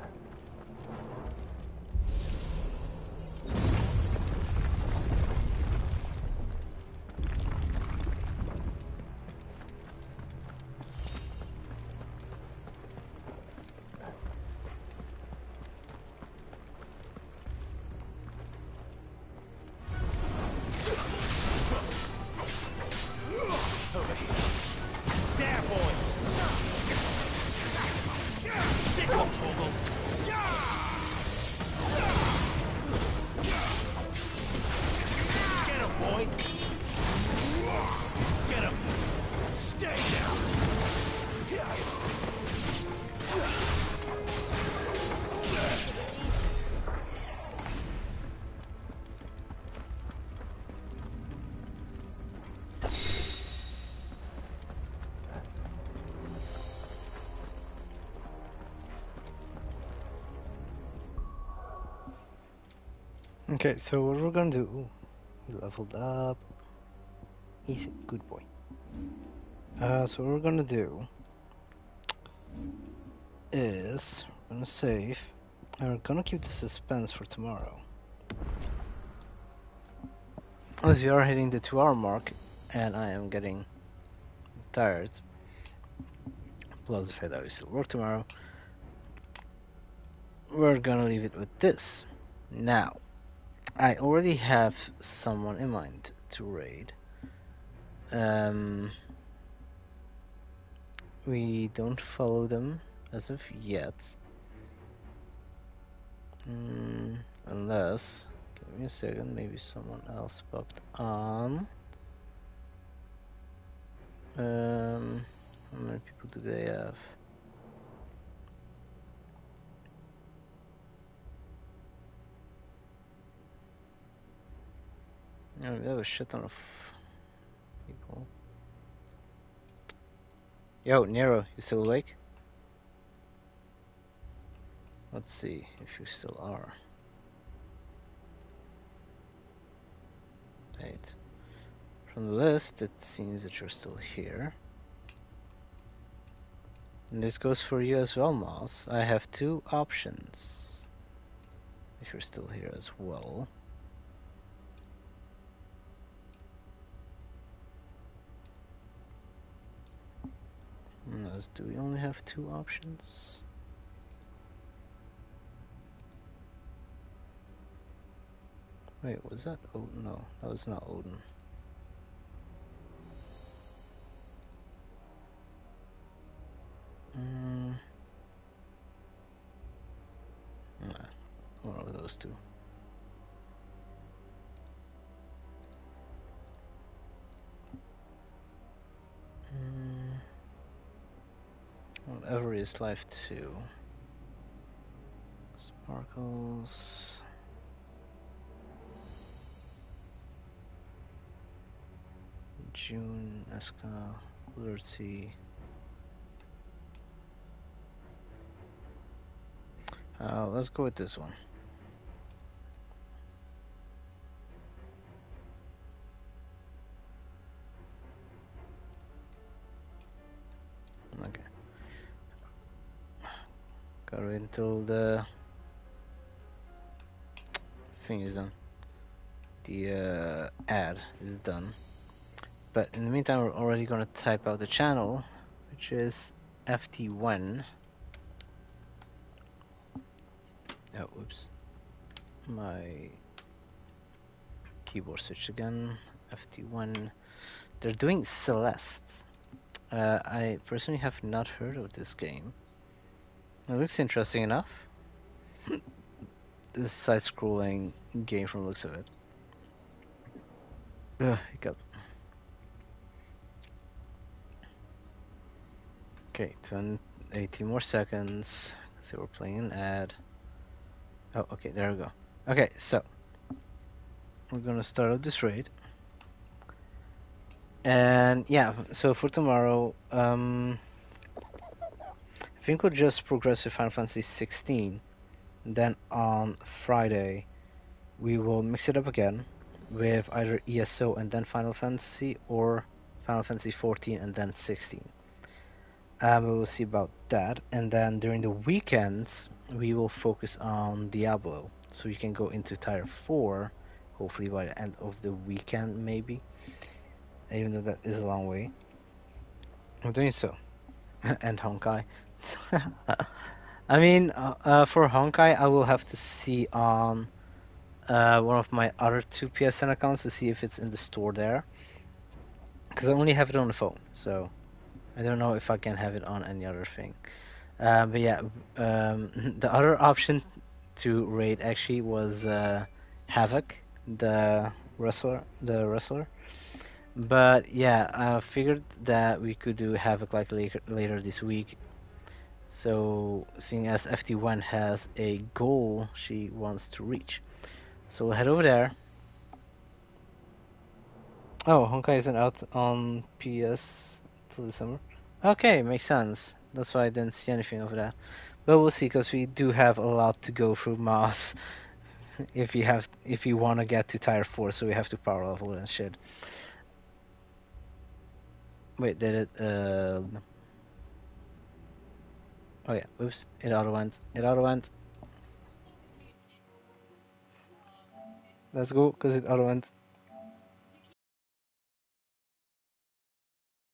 S21: Over here. There, boy! Sick him, Torgal! Get him, boy! Get him! Stay down!
S5: Okay, so what we're gonna do... Ooh, he leveled up. He's a good boy. So what we're gonna do is we're gonna save, and we're gonna keep the suspense for tomorrow. As we are hitting the 2-hour mark, and I am getting tired. Plus the fact that we still work tomorrow. We're gonna leave it with this. Now, I already have someone in mind to raid. We don't follow them as of yet. Unless, give me a second, maybe someone else popped on. How many people do they have? No, they have a shit ton of people. Yo, Nero, you still awake? Let's see if you still are. Right. From the list, it seems that you're still here. And this goes for you as well, Moss. I have 2 options. If you're still here as well. Because do we only have 2 options? Wait, was that Odin? No, that was not Odin. Nah, one of those 2. Whatever is life 2. Sparkles. June, Eska, Liberty. Let's go with this one. Okay. Gotta wait until the thing is done. The ad is done. But in the meantime, we're already gonna type out the channel, which is FT1. Oh, whoops. My keyboard switched again. FT1. They're doing Celeste. I personally have not heard of this game. It looks interesting enough. This side-scrolling game from the looks of it. Ugh, hiccup. Okay, 18 more seconds. So we're playing an ad. Oh, okay, there we go. Okay, so we're gonna start out this raid. And yeah, so for tomorrow, I think we'll just progress to Final Fantasy 16. Then on Friday, we will mix it up again with either ESO and then Final Fantasy, or Final Fantasy 14 and then 16. We will see about that, and then during the weekends we will focus on Diablo, so we can go into Tier 4 hopefully by the end of the weekend, maybe, even though that is a long way. I'm doing so. And Honkai. I mean, for Honkai I will have to see on one of my other 2 PSN accounts to see if it's in the store there, because I only have it on the phone, so I don't know if I can have it on any other thing. But yeah, the other option to raid actually was Havoc, the wrestler. But yeah, I figured that we could do Havoc like later this week. So seeing as FT1 has a goal she wants to reach, so we'll head over there. Oh, Honkai isn't out on PS till December. Okay, makes sense. That's why I didn't see anything of that. But we'll see, because we do have a lot to go through Moss. if you want to get to Tier 4, so we have to power level and shit. Wait, did it? Oh yeah, oops! It auto went. Let's go, because it auto went.